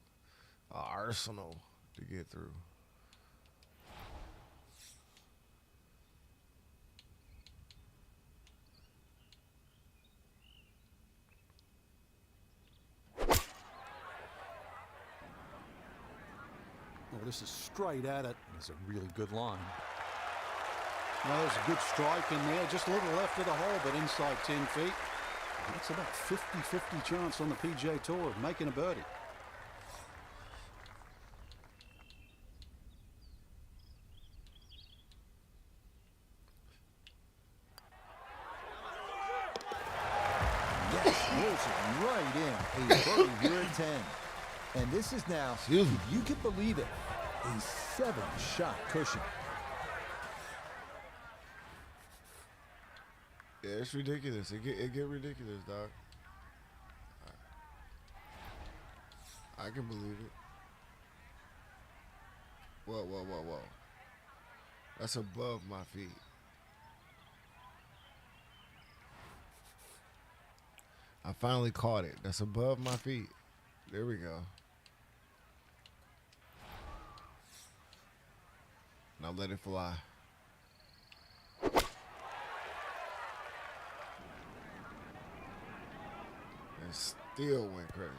an arsenal to get through. Well, this is straight at it. It's a really good line. Well, there's a good strike in there. Just a little left of the hole, but inside 10 feet. That's about 50-50 chance on the PGA Tour of making a birdie. Yes, rolls it right in. A birdie here at 10. And this is now, if you can believe it, a 7-shot cushion. Yeah, it's ridiculous. It get ridiculous, dog. I can believe it. Whoa, whoa, whoa, whoa. That's above my feet. I finally caught it. That's above my feet. There we go. Now let it fly. And still went crazy.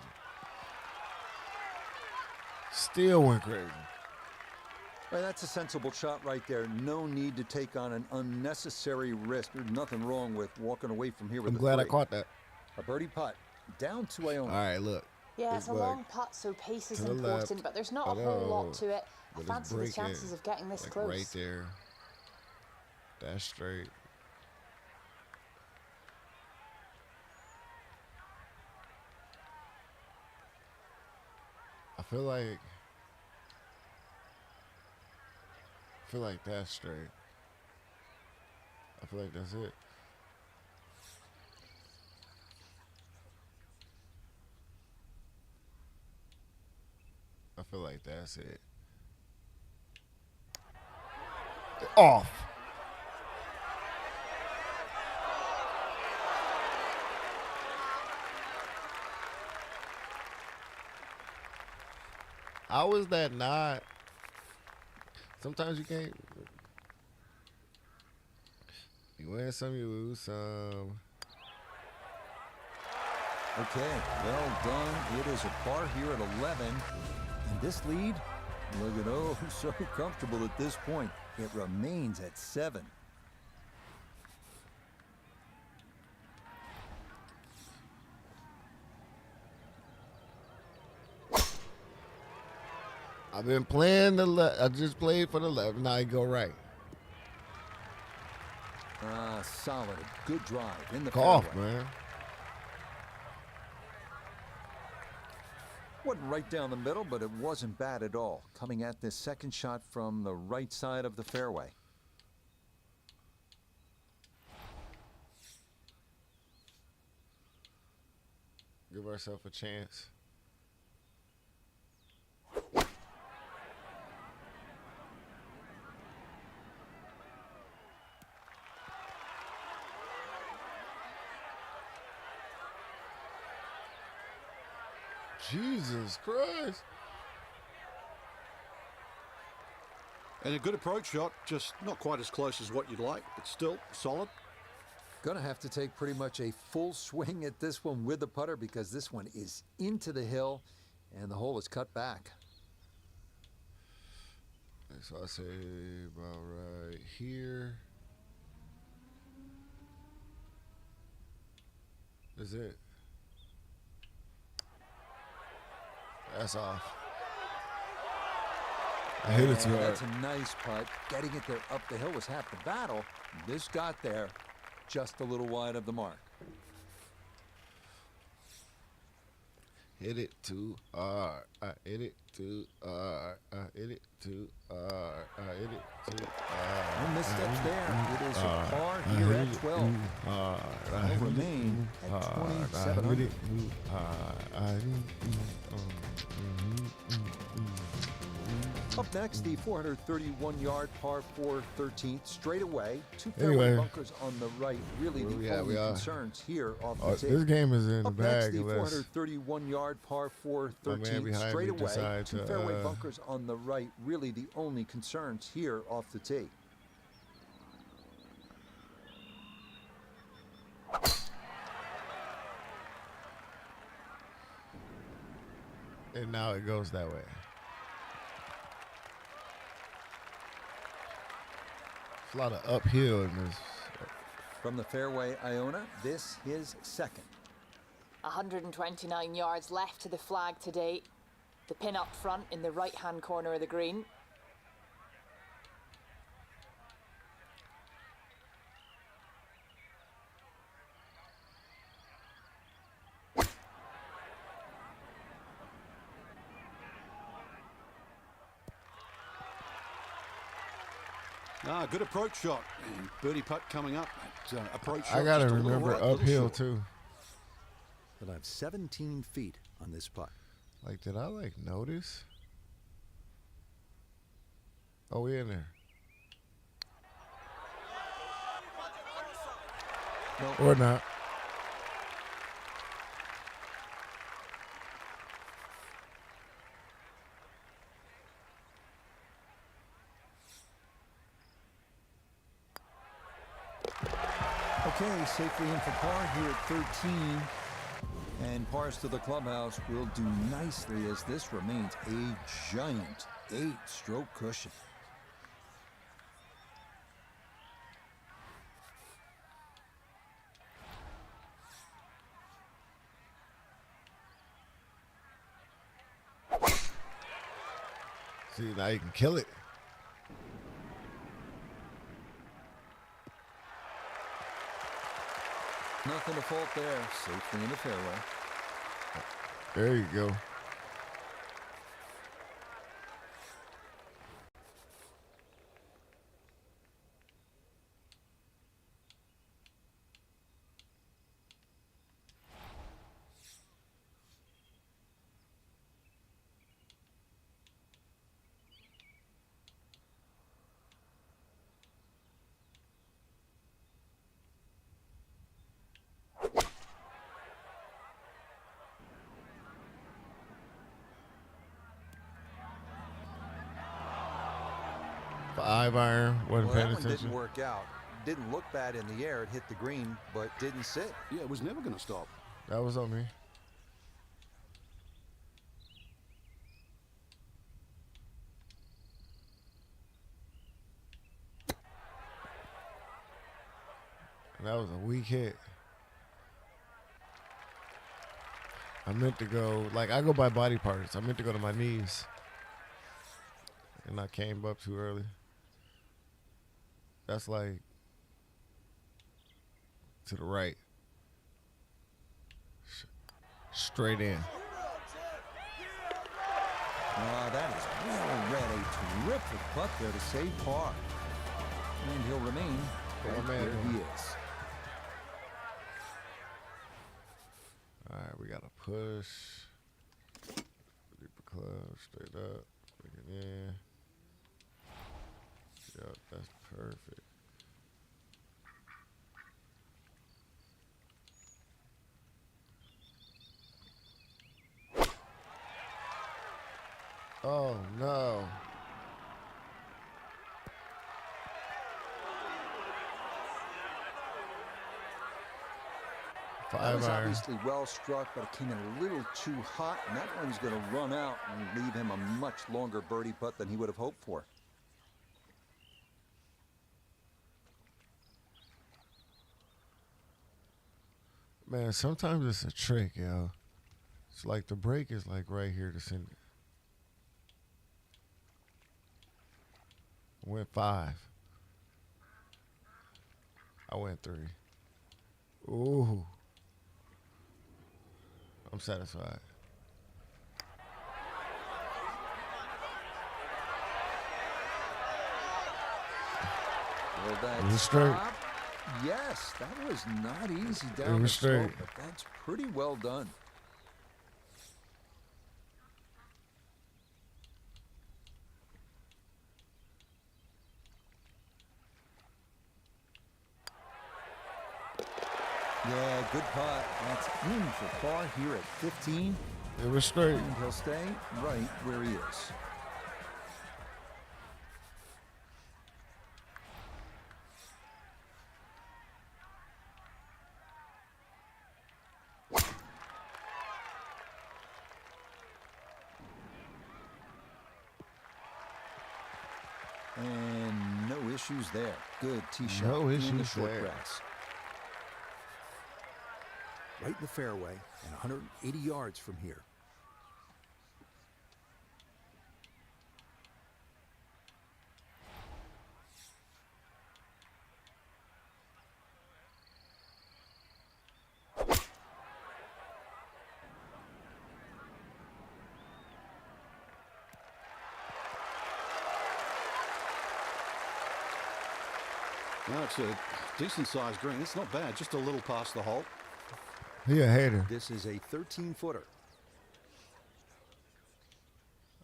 Still went crazy. Well, that's a sensible shot right there. No need to take on an unnecessary risk. There's nothing wrong with walking away from here with I'm glad I caught that. A birdie putt. Down to Iona. All right, look. Yeah, it's a long putt, so pace is to the important, left. but there's not a whole lot to it. I But fancy the breaking, chances of getting this like close. right there. That's straight. I feel like that's straight. I feel like that's it. I feel like that's it. Off. How is that not? Sometimes you can't. You win some, you lose some. Okay, well done. It is a par here at 11. And this lead, looking oh so comfortable at this point. It remains at 7. I've been playing the left. I just played for the left. Now I go right. Solid. A good drive in the Cough, fairway. man. Wasn't right down the middle, but it wasn't bad at all. Coming at this second shot from the right side of the fairway. Give ourselves a chance. Jesus Christ. And a good approach shot, just not quite as close as what you'd like, but still solid. Gonna have to take pretty much a full swing at this one with the putter because this one is into the hill and the hole is cut back. So I say about right here. That's it. That's off. I hit it too hard. That's a nice putt. Getting it there up the hill was half the battle. This got there just a little wide of the mark. Hit it too hard. I hit it too hard. I hit it too hard. I hit it too hard. No missteps there. It is a par here at 12. Will remain at 2,700. Up next, the 431-yard par 4 13th straightaway. Two fairway bunkers on the right. Really the only concerns here off the tee. This game is in the Up bag. next, the 431-yard par 4 13th straightaway. Two fairway bunkers on the right. Really the only concerns here off the tee. And now it goes that way. A lot of uphill in this. From the fairway, Iona, this is second. 129 yards left to the flag today. The pin up front in the right-hand corner of the green. Good approach shot. And birdie putt coming up. Approach shot. I got to just a little remember right, little uphill short. too. But I have 17 feet on this putt. Like, did I notice? Oh, we in there. Nope. Or not. Okay, safely in for par here at 13. And pars to the clubhouse will do nicely as this remains a giant 8-stroke cushion. See, now you can kill it. Nothing to fault there. Safely in the fairway. There you go. Five iron, wasn't Well, paying that one attention. didn't work out. didn't look bad in the air. It hit the green, but didn't sit. Yeah, it was never going to stop. That was on me. That was a weak hit. I meant to go, like, I go by body parts. I meant to go to my knees. And I came up too early. That's like to the right. Straight in. That is well read. A terrific putt there to save par. And he'll remain right where he is. All right, we got to push. Deeper club, straight up. Bring it in. Yep, that's perfect. Oh, no. That was obviously well struck, but it came in a little too hot, and that one's going to run out and leave him a much longer birdie putt than he would have hoped for. Man, sometimes it's a trick, yo. It's like the break is like right here to send it. I went 5. I went 3. Ooh. I'm satisfied. Will that It was straight. stop? Yes, that was not easy down the was slope, straight. but that's pretty well done. Yeah, good putt. That's in for par here at 15. It was straight. And he'll stay right where he is. And no issues there. Good tee shot. No in the issues short there. grass. Right in the fairway and 180 yards from here. No, it's a decent-sized green. It's not bad, just a little past the hole. He a hater. This is a 13-footer.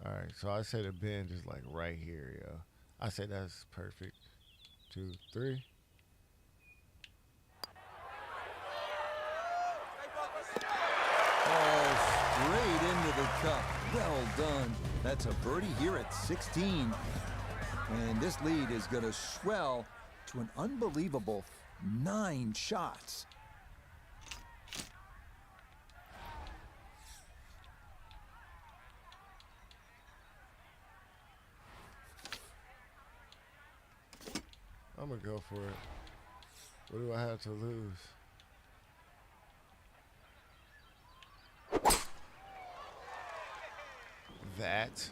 All right, so I say the bend is like right here, yo. I say that's perfect. 2, 3. Oh, straight into the cup. Well done. That's a birdie here at 16. And this lead is going to swell to an unbelievable 9 shots. I'm going to go for it. What do I have to lose? That?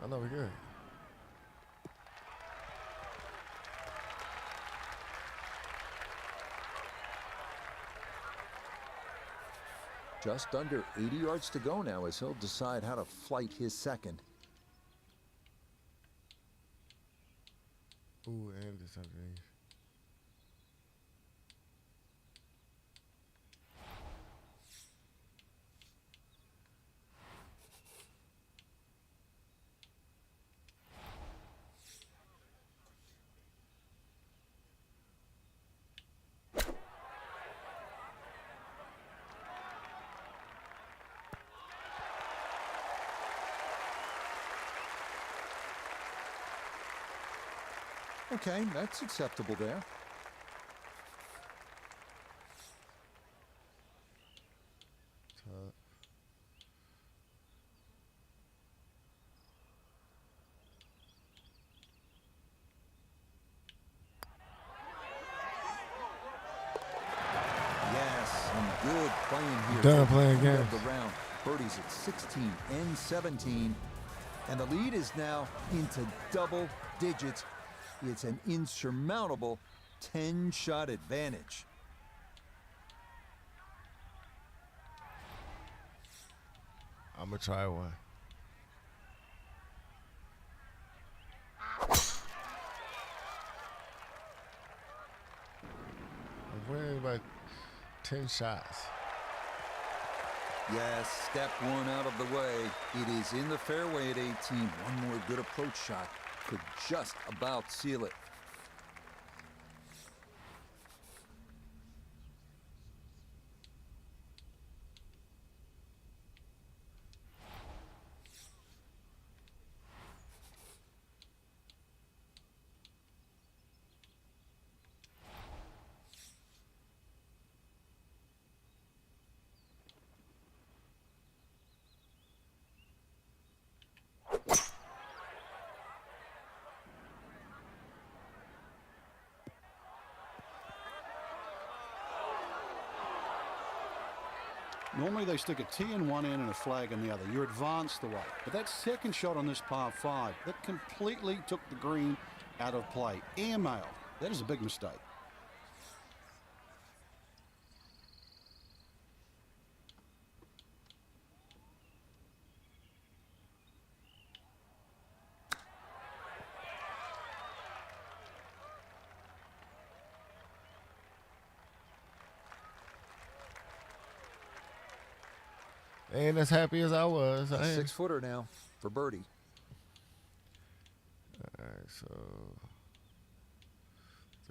I know we're good. Just under 80 yards to go now as he'll decide how to flight his second. Ooh, and this underneath. Okay, that's acceptable there. playing here. Done playing End of games. the round. Birdies at 16 and 17. And the lead is now into double digits. It's an insurmountable 10-shot advantage. I'm going to try one. I'm winning by 10 shots. Yes, step one out of the way. It is in the fairway at 18. One more good approach shot could just about seal it. Normally they stick a tee in one end and a flag in the other. You're advanced the way. But that second shot on this par 5, that completely took the green out of play. Airmail. That is a big mistake. Ain't as happy as I was. A 6-footer now for birdie. All right, so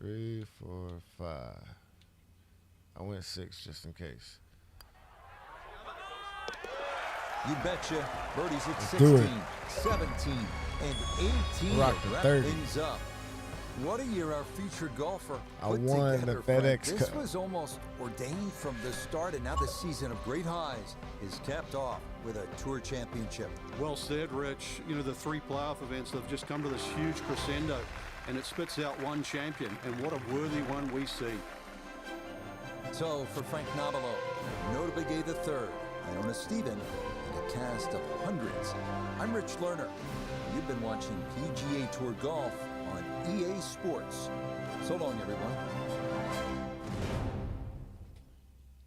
3, 4, 5. I went 6 just in case. You betcha. Birdies at Do it. 16, 17, and 18. Rock the Wrap 30. things up. What a year our featured golfer I put won the together, Frank. FedEx This Cup. was almost ordained from the start, and now the season of great highs is capped off with a tour championship. Well said, Rich. You know, the 3 playoff events have just come to this huge crescendo, and it spits out one champion, and what a worthy one we see. So for Frank Nobilo, Nota Begay III, Iona Stephen, and a cast of hundreds, I'm Rich Lerner. You've been watching PGA Tour Golf on EA Sports. So long, everyone.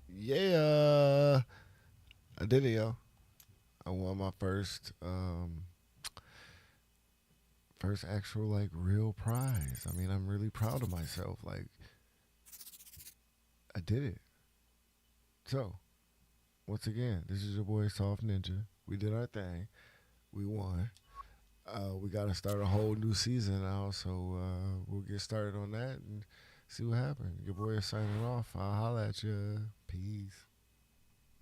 Yeah. I did it, yo. I won my first actual, like, real prize. I mean, I'm really proud of myself. Like, I did it. So, once again, this is your boy Soft Ninja. We did our thing. We won. We got to start a whole new season now, so we'll get started on that and see what happens. Your boy is signing off. I'll holla at you. Peace.